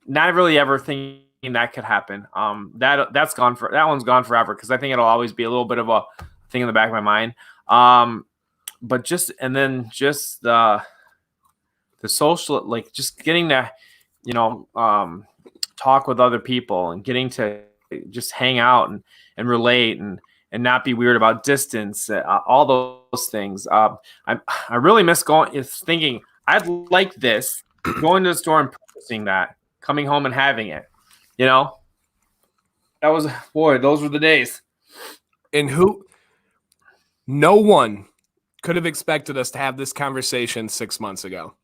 not really ever thinking that could happen. That one's gone forever, because I think it'll always be a little bit of a thing in the back of my mind. But just the social, like just getting to, you know, talk with other people and getting to just hang out and relate and not be weird about distance, all those things. I really miss thinking I'd like this, going to the store and purchasing that, coming home and having it, you know. Those were the days. And no one could have expected us to have this conversation 6 months ago.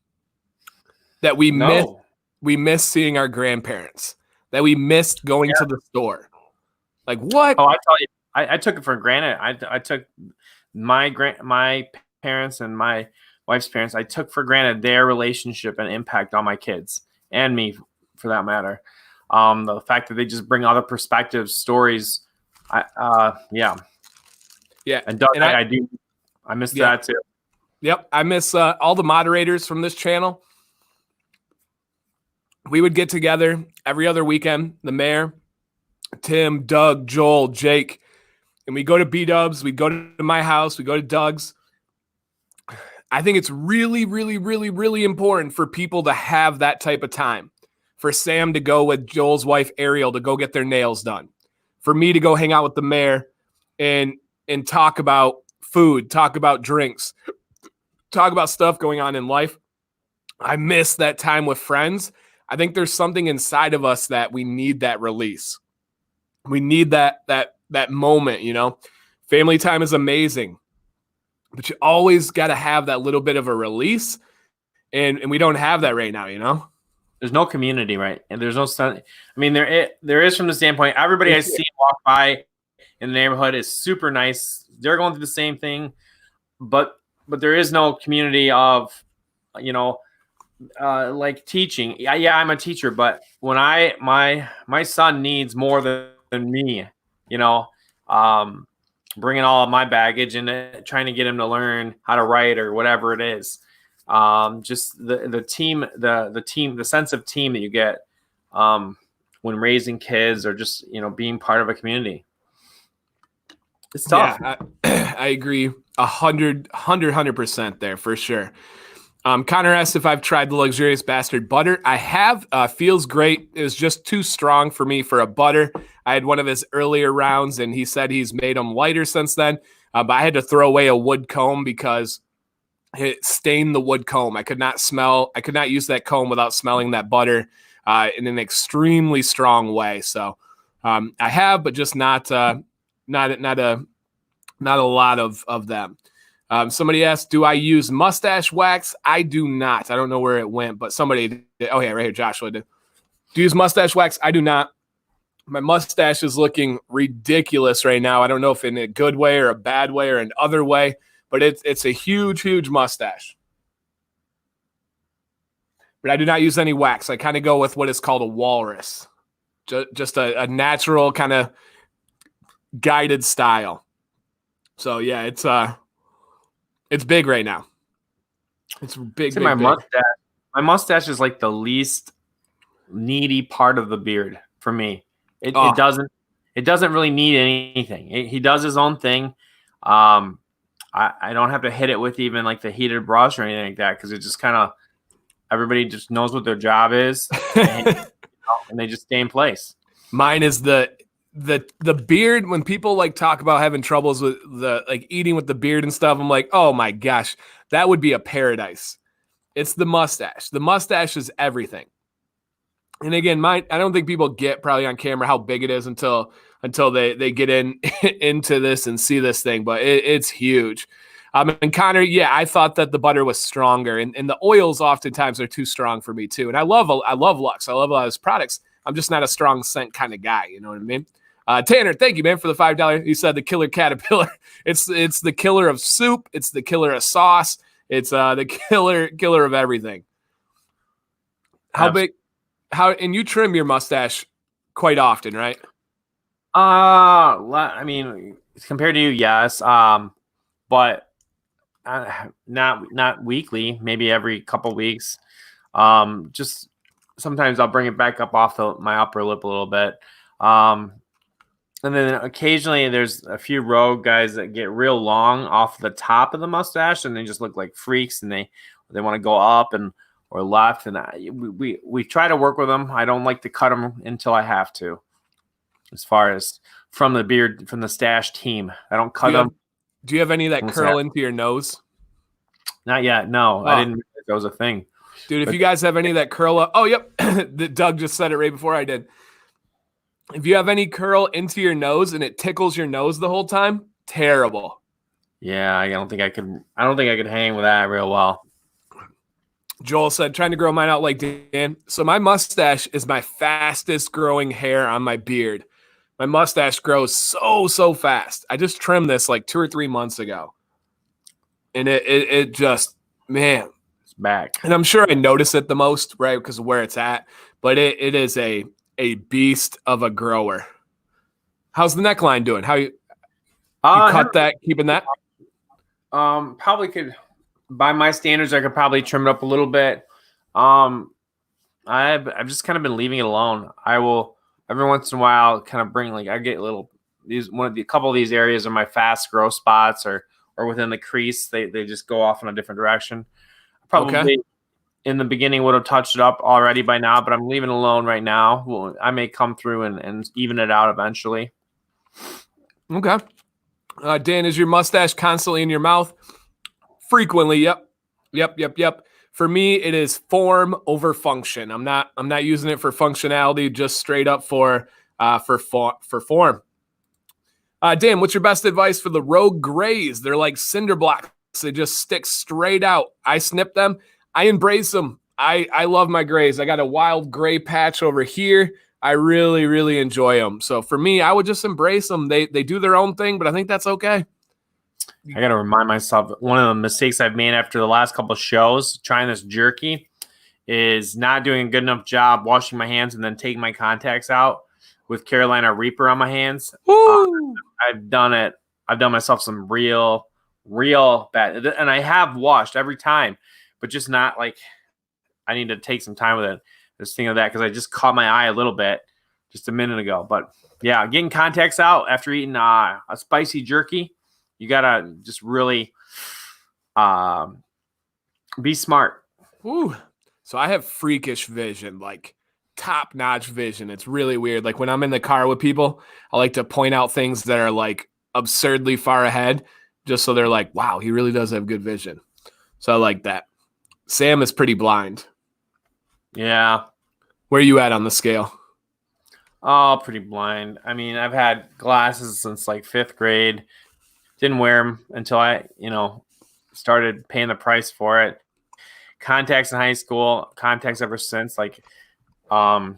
That we missed seeing our grandparents, that we missed going to the store. Like, what? Oh, I tell you, I took it for granted. I took my parents and my wife's parents, I took for granted their relationship and impact on my kids and me, for that matter. The fact that they just bring other perspectives, stories. Yeah. And Doug, I miss that too. Yep. I miss all the moderators from this channel. We would get together every other weekend, the mayor, Tim, Doug, Joel, Jake, and we go to B-Dubs. We go to my house. We go to Doug's. I think it's really, really, really, really important for people to have that type of time. For Sam to go with Joel's wife, Ariel, to go get their nails done. For me to go hang out with the mayor and talk about food, talk about drinks, talk about stuff going on in life. I miss that time with friends. I think there's something inside of us that we need that release. We need that moment, you know. Family time is amazing, but you always got to have that little bit of a release, and we don't have that right now, you know. There's no community, right? And there's no I mean, there is from the standpoint, everybody I see walk by in the neighborhood is super nice. They're going through the same thing, but there is no community of, you know, like teaching. Yeah, I'm a teacher, but when my son needs more than me, you know, bringing all of my baggage and trying to get him to learn how to write or whatever it is. Just the team, the sense of team that you get when raising kids, or just, you know, being part of a community. It's tough. Yeah, I agree 100% there for sure. Connor asked if I've tried the Luxurious Bastard butter. I have. Feels great. It was just too strong for me for a butter. I had one of his earlier rounds, and he said he's made them lighter since then. But I had to throw away a wood comb because it stained the wood comb. I could not use that comb without smelling that butter in an extremely strong way. So I have, but just not a lot of them. Somebody asked, do I use mustache wax? I do not. I don't know where it went, but somebody did. Oh, yeah, right here. Joshua did. Do you use mustache wax? I do not. My mustache is looking ridiculous right now. I don't know if in a good way or a bad way or an other way, but it's a huge, huge mustache. But I do not use any wax. I kind of go with what is called a walrus. Just a natural kind of guided style. So, yeah, it's big right now. It's big. My mustache is like the least needy part of the beard for me. It doesn't really need anything. He does his own thing. I don't have to hit it with even like the heated brush or anything like that, because it just kind of, everybody just knows what their job is, and they just stay in place. Mine is the beard. When people like talk about having troubles with the like eating with the beard and stuff, I'm like, oh my gosh, that would be a paradise. It's the mustache. The mustache is everything. And again, I don't think people get probably on camera how big it is until they get into this and see this thing, but it's huge. And Connor, yeah, I thought that the butter was stronger, and the oils oftentimes are too strong for me too. And I love Lux. I love a lot of his products. I'm just not a strong scent kind of guy. You know what I mean? Tanner, thank you, man, for the $5. He said the killer caterpillar. It's the killer of soup. It's the killer of sauce. It's the killer of everything. How big? And you trim your mustache quite often, right? I mean, compared to you, yes. But not weekly. Maybe every couple weeks. Just sometimes I'll bring it back up off my upper lip a little bit. And then occasionally there's a few rogue guys that get real long off the top of the mustache, and they just look like freaks, and they want to go up or left, and we try to work with them. I don't like to cut them until I have to. As far as from the stash team, I don't cut them. Do you have any that curl into your nose? Not yet. No, I didn't realize that was a thing. Dude, if you guys have any that curl up, oh yep, Doug just said it right before I did. If you have any curl into your nose and it tickles your nose the whole time, terrible. Yeah, I don't think I could hang with that real well. Joel said, trying to grow mine out like Dan. So my mustache is my fastest growing hair on my beard. My mustache grows so fast. I just trimmed this like 2 or 3 months ago. And it just, man. It's back. And I'm sure I notice it the most, right, because of where it's at. But it is a beast of a grower. How's the neckline doing? How you cut that, keeping that? Probably could, by my standards, I could probably trim it up a little bit. I've just kind of been leaving it alone. I will every once in a while kind of bring, like, I get a couple of these areas are my fast growth spots or within the crease. They just go off in a different direction. Probably in the beginning would have touched it up already by now, but I'm leaving it alone right now. Well, I may come through and even it out eventually. Okay. Dan, is your mustache constantly in your mouth? Frequently. Yep. For me, it is form over function. I'm not using it for functionality, just straight up for form. Dan, what's your best advice for the rogue grays? They're like cinder blocks. They just stick straight out. I snip them. I embrace them. I love my grays. I got a wild gray patch over here. I really, really enjoy them. So for me, I would just embrace them. They do their own thing, but I think that's okay. I got to remind myself, one of the mistakes I've made after the last couple of shows trying this jerky is not doing a good enough job washing my hands and then taking my contacts out with Carolina Reaper on my hands. I've done it. I've done myself some real bad. And I have washed every time, but just not like I need to take some time with it. Just think of that because I just caught my eye a little bit just a minute ago. But yeah, getting contacts out after eating a spicy jerky, you got to just really be smart. Ooh. So I have freakish vision, like top-notch vision. It's really weird. Like when I'm in the car with people, I like to point out things that are like absurdly far ahead just so they're like, wow, he really does have good vision. So I like that. Sam is pretty blind. Yeah. Where are you at on the scale? Oh, pretty blind. I mean, I've had glasses since like 5th grade. Didn't wear them until I, started paying the price for it. Contacts in high school, contacts ever since. Like, I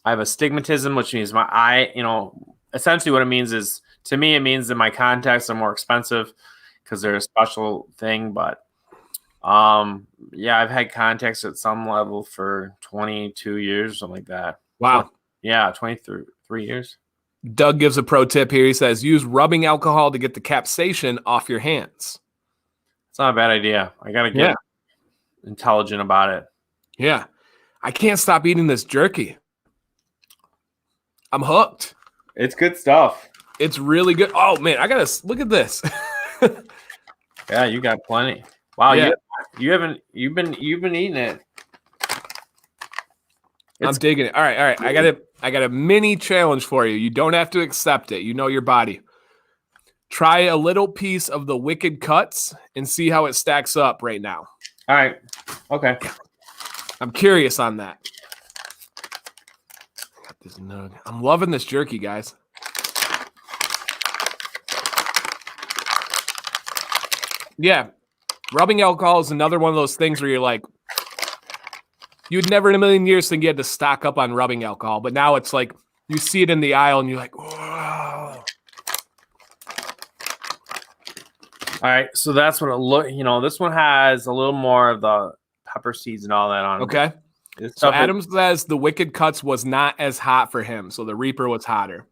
have astigmatism, which means my eye, essentially what it means is, to me, it means that my contacts are more expensive because they're a special thing. But yeah, I've had contacts at some level for 22 years, something like that. Wow. Yeah, 23 years. Doug gives a pro tip here. He says, use rubbing alcohol to get the capsaicin off your hands. It's not a bad idea. I got to get intelligent about it. Yeah. I can't stop eating this jerky. I'm hooked. It's good stuff. It's really good. Oh, man, I got to look at this. Yeah, you got plenty. Wow, yeah. You've been eating it. I'm digging it. All right. I got a mini challenge for you. You don't have to accept it. You know your body. Try a little piece of the Wicked Cuts and see how it stacks up right now. All right. Okay. I'm curious on that. Got this nug. I'm loving this jerky, guys. Yeah. Rubbing alcohol is another one of those things where you're like, you'd never in a million years think you had to stock up on rubbing alcohol, but now it's like you see it in the aisle and you're like, whoa. All right, so that's what it look. This one has a little more of the pepper seeds and all that on it. Okay. This So stuff is, Adam says the Wicked Cuts was not as hot for him, so the Reaper was hotter.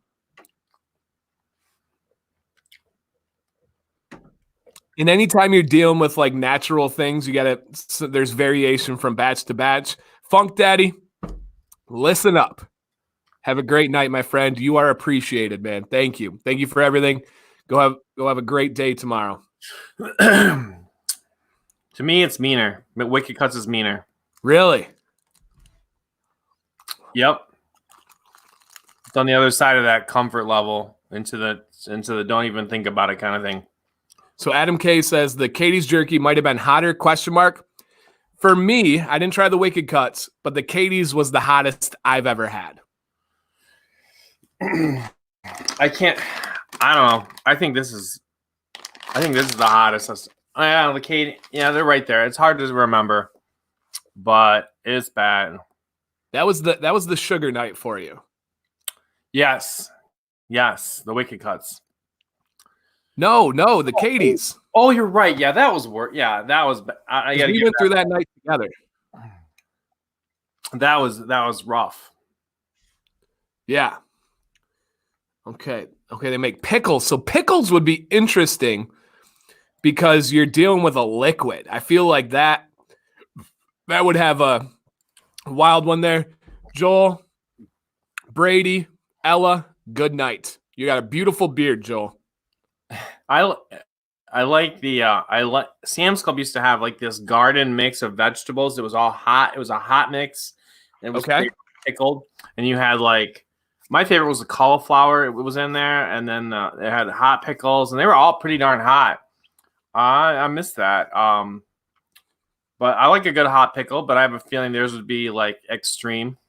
And anytime you're dealing with like natural things, there's variation from batch to batch. Funk Daddy, listen up. Have a great night, my friend. You are appreciated, man. Thank you. Thank you for everything. Go have a great day tomorrow. to me, it's meaner. But Wicked Cuts is meaner. Really? Yep. It's on the other side of that comfort level into the don't even think about it kind of thing. So Adam K says the Katie's jerky might have been hotter, ? For me, I didn't try the Wicked Cuts, but the Katie's was the hottest I've ever had. I don't know. I think this is the hottest. Yeah, the Katie. Yeah, they're right there. It's hard to remember, but it's bad. That was the sugar night for you. Yes, the Wicked Cuts. No, the Katie's. Oh, you're right. Yeah, that was work. Yeah, that was. We went through that night together. That was rough. Yeah. Okay. They make pickles. So pickles would be interesting because you're dealing with a liquid. I feel like that would have a wild one there. Joel, Brady, Ella, good night. You got a beautiful beard, Joel. I like Sam's Club used to have like this garden mix of vegetables. It was all hot. It was a hot mix. It was pickled, and you had like my favorite was the cauliflower. It was in there, and then it had hot pickles, and they were all pretty darn hot. I missed that. But I like a good hot pickle. But I have a feeling theirs would be like extreme.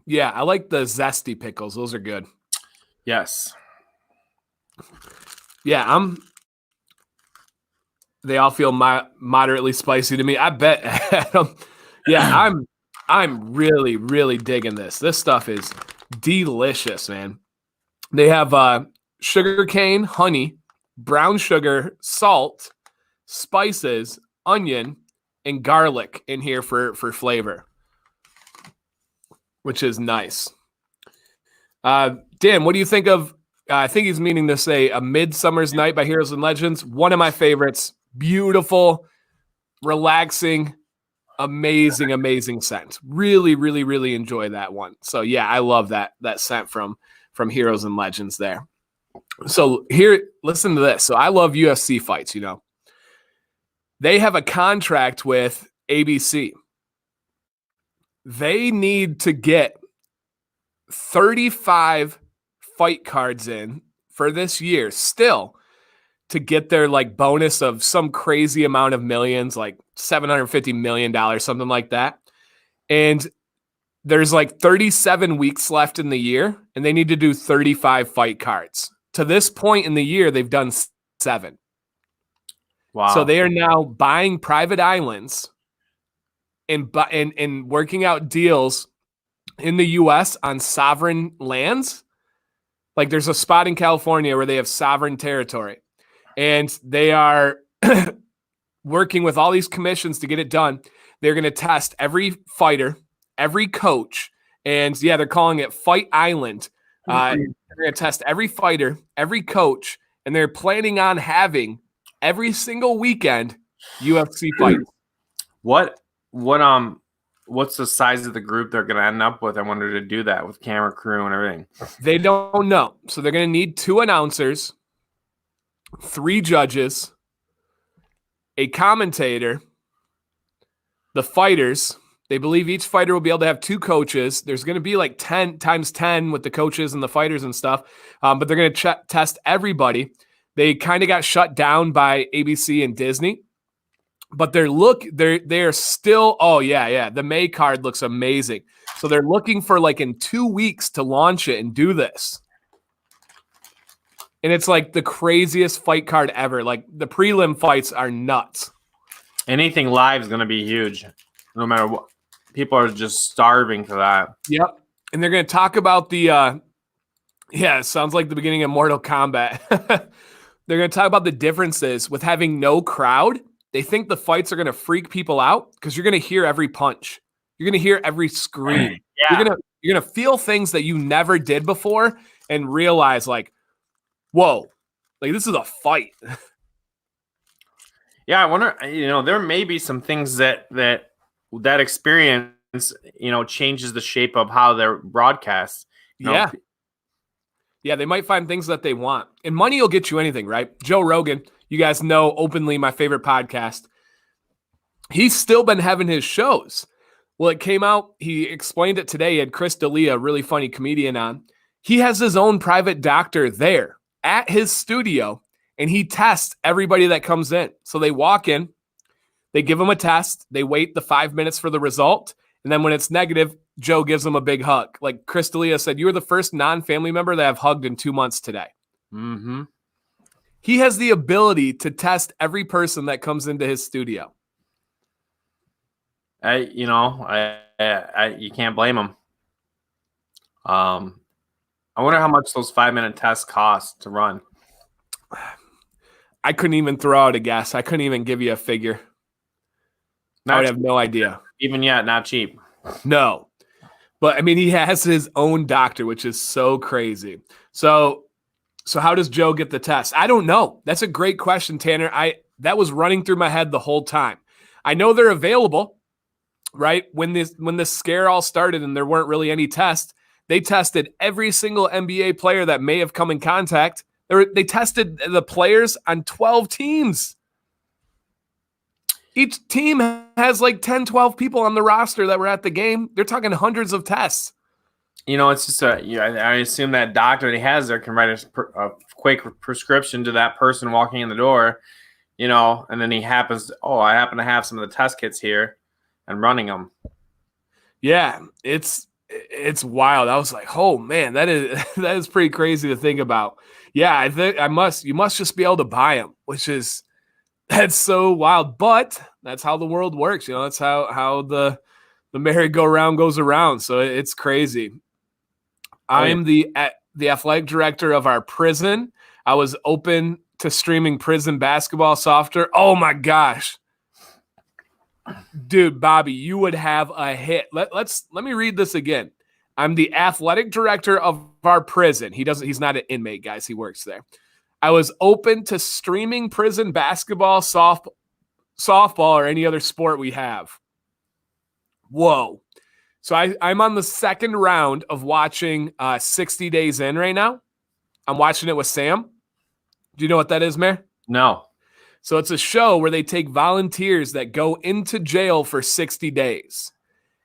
Yeah, I like the zesty pickles. Those are good. Yes. Yeah, they all feel moderately spicy to me. I bet, Adam. Yeah, I'm really, really digging this. This stuff is delicious, man. They have sugar cane, honey, brown sugar, salt, spices, onion, and garlic in here for flavor, which is nice. Dan, what do you think of I think he's meaning to say A Midsummer's Night by Heroes and Legends. One of my favorites. Beautiful, relaxing, amazing scent. Really, really, really enjoy that one. So yeah, I love that scent from Heroes and Legends there. So here, listen to this. So I love UFC fights, you know. They have a contract with ABC. They need to get 35 fight cards in for this year still to get their like bonus of some crazy amount of millions, like $750 million, something like that. And there's like 37 weeks left in the year, and they need to do 35 fight cards. To this point in the year, they've done 7. Wow. So they are now buying private islands and working out deals in the U.S. on sovereign lands. Like there's a spot in California where they have sovereign territory, and they are working with all these commissions to get it done. They're going to test every fighter, every coach, and yeah, they're calling it Fight Island. They're going to test every fighter, every coach, and they're planning on having every single weekend UFC fights. What's the size of the group they're going to end up with? I wonder to do that with camera crew and everything. They don't know. So they're going to need 2 announcers, 3 judges, a commentator, the fighters. They believe each fighter will be able to have 2 coaches. There's going to be like 10 times 10 with the coaches and the fighters and stuff. But they're going to test everybody. They kind of got shut down by ABC and Disney. But they're still, oh yeah. The May card looks amazing. So they're looking for like in 2 weeks to launch it and do this. And it's like the craziest fight card ever. Like the prelim fights are nuts. Anything live is going to be huge. No matter what. People are just starving for that. Yep. And they're going to talk about the, it sounds like the beginning of Mortal Kombat. They're going to talk about the differences with having no crowd They think the fights are going to freak people out because you're going to hear every punch. You're going to hear every scream. Yeah. You're going to feel things that you never did before and realize like, whoa, like this is a fight. Yeah, I wonder, there may be some things that experience, changes the shape of how they're broadcast. Yeah. Yeah, they might find things that they want. And money will get you anything, right? Joe Rogan, you guys know openly my favorite podcast. He's still been having his shows. Well, it came out, he explained it today. He had Chris D'Elia, a really funny comedian, on. He has his own private doctor there at his studio, and he tests everybody that comes in. So they walk in, they give them a test, they wait the 5 minutes for the result, and then when it's negative, Joe gives them a big hug. Like Chris D'Elia said, you were the first non-family member that I've hugged in 2 months today. Mm-hmm. He has the ability to test every person that comes into his studio. You can't blame him. I wonder how much those 5-minute tests cost to run. I couldn't even throw out a guess. I couldn't even give you a figure. I would have no idea. Even yet, not cheap. No. But I mean, he has his own doctor, which is so crazy. So how does Joe get the test? I don't know. That's a great question, Tanner. That was running through my head the whole time. I know they're available, right? When this scare all started and there weren't really any tests, they tested every single NBA player that may have come in contact. They tested the players on 12 teams. Each team has like 10, 12 people on the roster that were at the game. They're talking hundreds of tests. It's just I assume that doctor that he has there can write a quick prescription to that person walking in the door, and then I happen to have some of the test kits here and running them. Yeah, it's wild. I was like, oh man, that is pretty crazy to think about. Yeah, I think you must just be able to buy them, that's so wild. But that's how the world works. That's how the merry-go-round goes around. So it's crazy. I'm the athletic director of our prison. I was open to streaming prison basketball software. Oh my gosh. Dude, Bobby, you would have a hit. Let me read this again. I'm the athletic director of our prison. He's not an inmate, guys. He works there. I was open to streaming prison basketball, softball, or any other sport we have. Whoa. So I'm on the second round of watching 60 Days In right now. I'm watching it with Sam. Do you know what that is, Mayor? No. So it's a show where they take volunteers that go into jail for 60 days.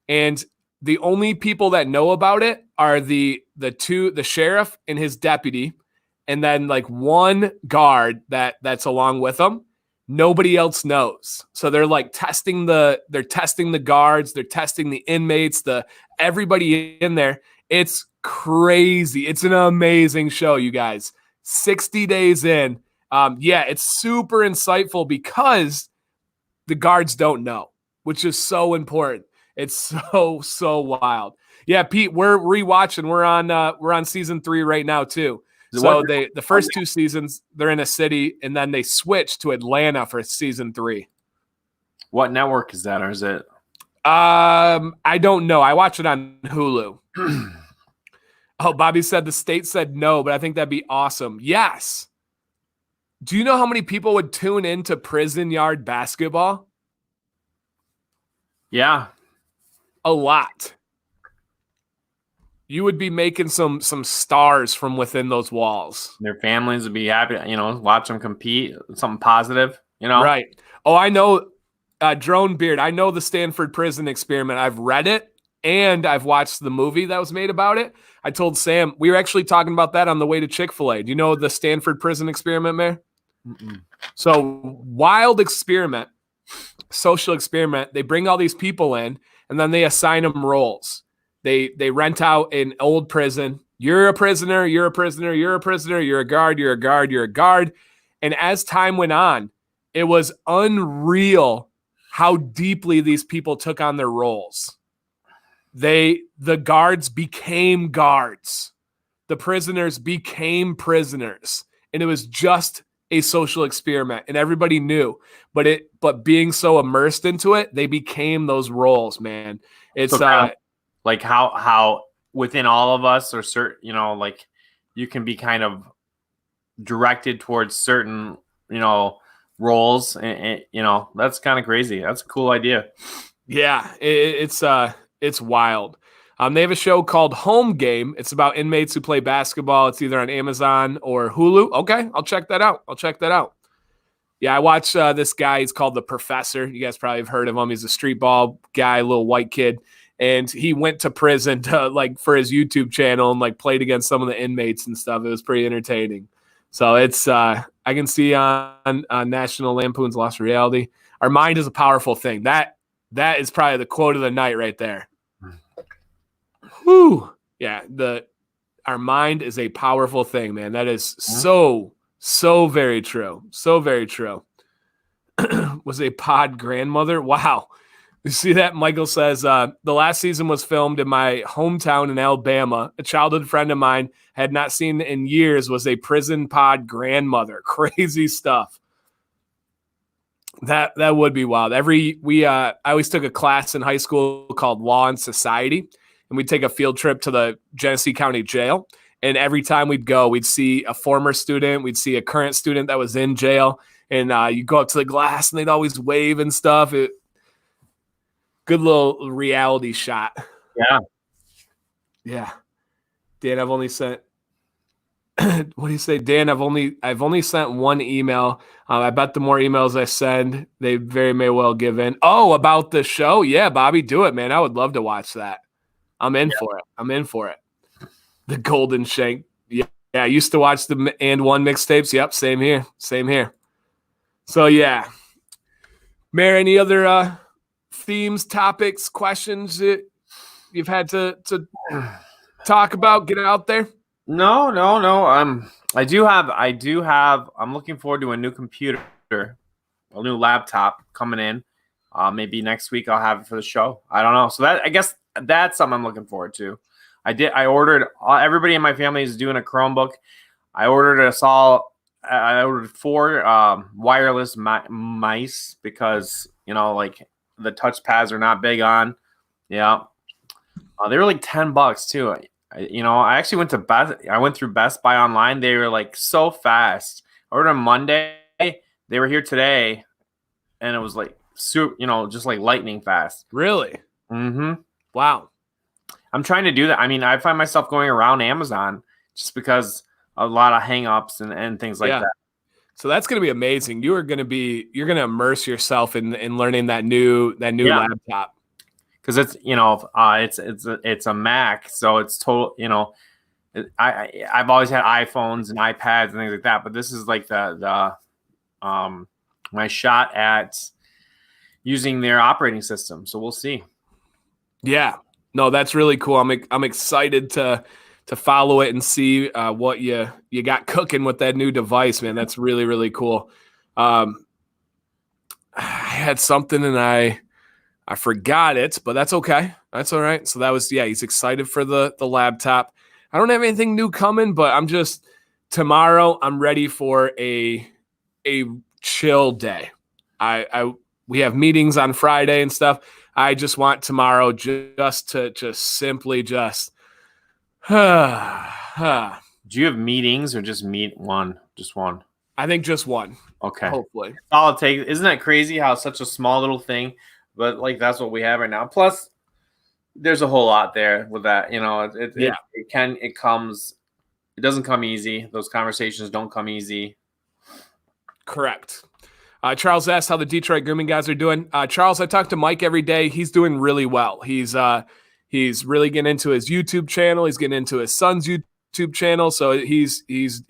And the only people that know about it are the sheriff and his deputy, and then like one guard that's along with them. Nobody else knows. So they're like testing the guards, they're testing the inmates, everybody in there. It's crazy. It's an amazing show, you guys. 60 Days In. It's super insightful because the guards don't know, which is so important. It's so wild. Yeah, Pete, we're rewatching. We're on season 3 right now too. So the first 2 seasons, they're in a city, and then they switch to Atlanta for season 3. What network is that, or is it? I don't know. I watch it on Hulu. Oh, Bobby said the state said no, but I think that'd be awesome. Yes. Do you know how many people would tune into Prison Yard basketball? Yeah. A lot. You would be making some stars from within those walls. Their families would be happy, watch them compete, something positive, Right. Oh, I know, Drone Beard. I know the Stanford Prison Experiment. I've read it, and I've watched the movie that was made about it. I told Sam, we were actually talking about that on the way to Chick-fil-A. Do you know the Stanford Prison Experiment, Mayor? Mm-mm. So, wild experiment, social experiment. They bring all these people in, and then they assign them roles. They rent out an old prison. You're a prisoner, you're a prisoner, you're a prisoner, you're a guard, you're a guard, you're a guard. And as time went on, it was unreal how deeply these people took on their roles. The guards became guards. The prisoners became prisoners. And it was just a social experiment, and everybody knew. But being so immersed into it, they became those roles, man. It's So kind of like how within all of us, or certain, you know, like you can be kind of directed towards certain, you know, roles, and you know, that's kind of crazy. That's a cool idea. Yeah, it's wild. They have a show called Home Game. It's about inmates who play basketball. It's either on Amazon or Hulu. Okay, I'll check that out. Yeah, I watch this guy. He's called The Professor. You guys probably have heard of him. He's a street ball guy, little white kid. And he went to prison to for his YouTube channel and played against some of the inmates and stuff. It was pretty entertaining. So it's I can see on National Lampoon's Lost Reality. Our mind is a powerful thing. That is probably the quote of the night right there. Whew. Yeah, our mind is a powerful thing, man. That is so very true. So very true. Was a pod grandmother? Wow. You see that? Michael says, the last season was filmed in my hometown in Alabama. A childhood friend of mine had not seen in years, was a prison pod grandmother. Crazy stuff. That would be wild. I always took a class in high school called Law and Society, and we'd take a field trip to the Genesee County Jail. And every time we'd go, we'd see a former student, we'd see a current student that was in jail, and you go up to the glass, and they'd always wave and stuff. Good little reality shot. Yeah. Dan, I've only sent. What do you say, Dan? I've only sent one email. I bet the more emails I send, they very may well give in. Oh, about the show? Yeah, Bobby, do it, man. I would love to watch that. I'm in for it. The Golden Shank. Yeah, I used to watch the And One mixtapes. Yep, same here. So yeah, Mayor, any other themes, topics, questions that you've had to talk about? Get out there. No. I do have. I'm looking forward to a new computer, a new laptop coming in. Maybe next week I'll have it for the show. I don't know. So I guess that's something I'm looking forward to. I ordered. Everybody in my family is doing a Chromebook. I ordered I ordered 4 wireless mice because the touch pads are not big on. Yeah, they were like $10 too. I actually went through Best Buy online. They were so fast. I ordered on Monday. They were here today, and it was just like lightning fast. Really? Mm-hmm. Wow. I'm trying to do that. I mean, I find myself going around Amazon just because a lot of hang-ups and things like that. So that's going to be amazing. You're going to immerse yourself in learning that new laptop. Because it's a Mac, so it's total. I've always had iPhones and iPads and things like that, but this is like the my shot at using their operating system. So we'll see. Yeah. No, that's really cool. I'm excited to follow it and see what you got cooking with that new device, man. That's really, really cool. I had something and I forgot it, but that's okay. That's all right. So that was, he's excited for the laptop. I don't have anything new coming, but tomorrow I'm ready for a chill day. We have meetings on Friday and stuff. I just want tomorrow just to simply just. Do you have meetings or just one? Just one. I think just one. Okay. Hopefully. All it takes. Isn't that crazy how such a small little thing, but that's what we have right now. Plus, there's a whole lot there with that. It doesn't come easy. Those conversations don't come easy. Correct. Charles asked how the Detroit grooming guys are doing. Charles, I talk to Mike every day. He's doing really well. He's really getting into his YouTube channel. He's getting into his son's YouTube channel. So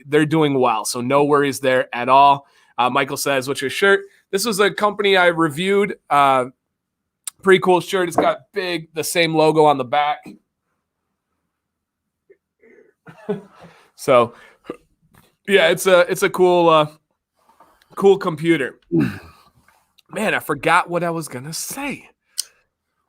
they're doing well. So no worries there at all. Michael says, what's your shirt? This was a company I reviewed. Pretty cool shirt. It's got the same logo on the back. So yeah, it's a cool computer. Man, I forgot what I was going to say.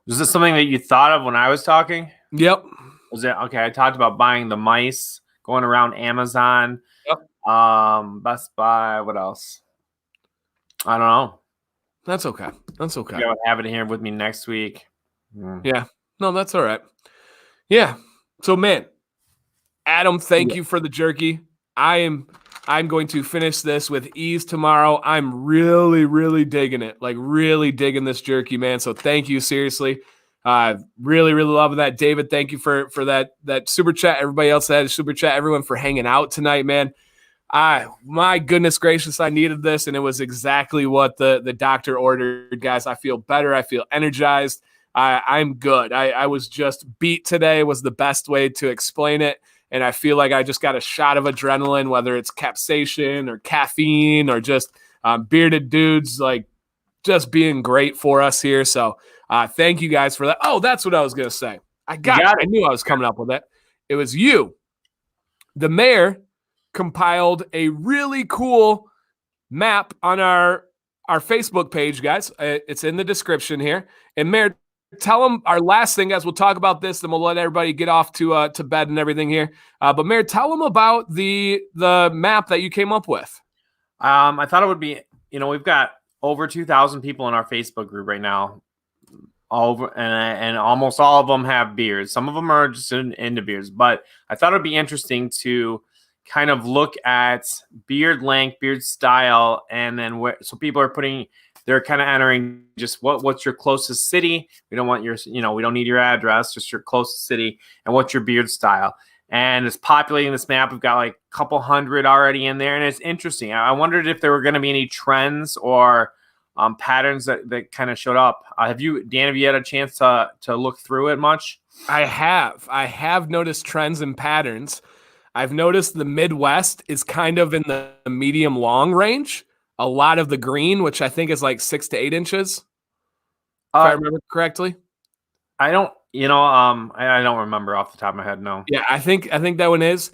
Was this something that you thought of when I was talking? Yep. Was it okay? I talked about buying the mice, going around Amazon. Yep. Best Buy. What else? I don't know. That's okay. That's okay. I'll have it here with me next week. Yeah. No, that's all right. Yeah. So, man, Adam, thank you for the jerky. I'm going to finish this with ease tomorrow. I'm really, really digging it. Like, really digging this jerky, man. So thank you, seriously. Really, really loving that. David, thank you for that super chat. Everybody else that had a super chat, everyone for hanging out tonight, man. My goodness gracious, I needed this, and it was exactly what the doctor ordered, guys. I feel better. I feel energized. I'm good. I was just beat today was the best way to explain it. And I feel like I just got a shot of adrenaline, whether it's capsaicin or caffeine or just bearded dudes, like just being great for us here. So thank you guys for that. Oh, that's what I was going to say. I knew I was coming up with it. It was you. The mayor compiled a really cool map on our Facebook page, guys. It's in the description here. And Mayor, tell them our last thing, guys. We'll talk about this, then we'll let everybody get off to bed and everything here. But Mayor, tell them about the map that you came up with. I thought it would be, we've got over 2,000 people in our Facebook group right now. And almost all of them have beards. Some of them are just into beards. But I thought it would be interesting to kind of look at beard length, beard style, and then so people are they're kind of entering just what's your closest city. We don't want we don't need your address, just your closest city, and what's your beard style. And it's populating this map. We've got like a couple hundred already in there, and it's interesting. I wondered if there were going to be any trends or patterns that kind of showed up. Have you had a chance to look through it much? I have noticed trends and patterns. I've noticed the Midwest is kind of in the medium long range. A lot of the green, which I think is like 6 to 8 inches, if I remember correctly. I don't remember off the top of my head. No. Yeah, I think that one is.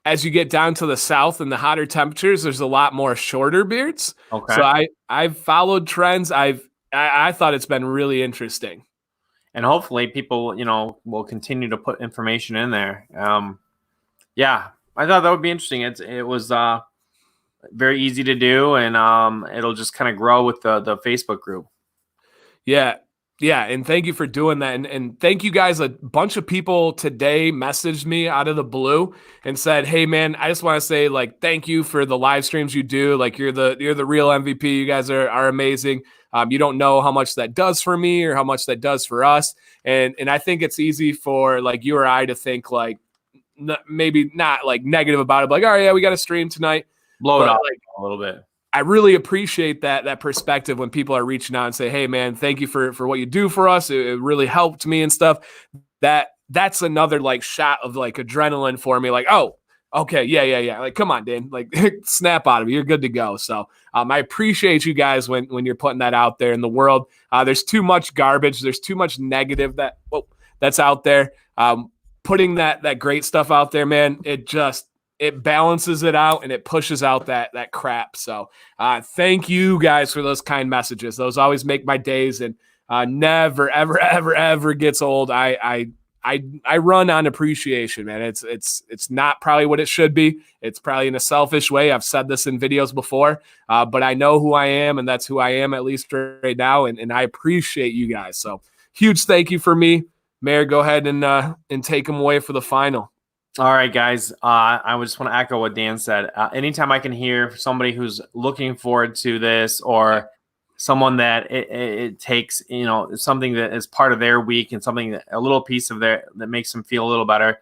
As you get down to the south and the hotter temperatures, there's a lot more shorter beards. Okay. So I've followed trends. I thought it's been really interesting. And hopefully people, will continue to put information in there. Yeah, I thought that would be interesting. It was very easy to do, and it'll just kind of grow with the Facebook group. Yeah, and thank you for doing that. And thank you guys. A bunch of people today messaged me out of the blue and said, "Hey man, I just want to say like thank you for the live streams you do. Like you're the real MVP. You guys are amazing. You don't know how much that does for me or how much that does for us. And I think it's easy for like you or I to think like maybe not like negative about it, but like, oh yeah, we got a stream tonight. Blow it up like a little bit. I really appreciate that perspective when people are reaching out and say, hey man, thank you for what you do for us. It really helped me and stuff. That's another like shot of like adrenaline for me. Like, oh, okay. Yeah. Like, come on, Dan, like snap out of it. You're good to go. So I appreciate you guys when you're putting that out there in the world. There's too much garbage. There's too much negative that's out there. Putting that great stuff out there, man, it balances it out and it pushes out that crap. So thank you guys for those kind messages. Those always make my days and never, ever, ever, ever gets old. I run on appreciation, man. It's not probably what it should be. It's probably in a selfish way. I've said this in videos before, but I know who I am, and that's who I am, at least right now. And I appreciate you guys. So huge thank you for me. Mayor, go ahead and take them away for the final. All right, guys. I just want to echo what Dan said. Anytime I can hear somebody who's looking forward to this, or someone that it takes, something that is part of their week and something that a little piece of that makes them feel a little better,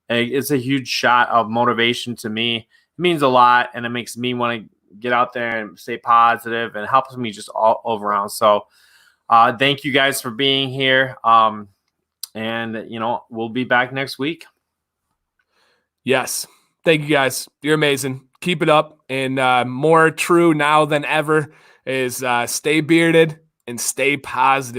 it's a huge shot of motivation to me. It means a lot, and it makes me want to get out there and stay positive, and helps me just all over around. So thank you guys for being here. And we'll be back next week. Yes. Thank you guys. You're amazing. Keep it up. And more true now than ever is stay bearded and stay positive.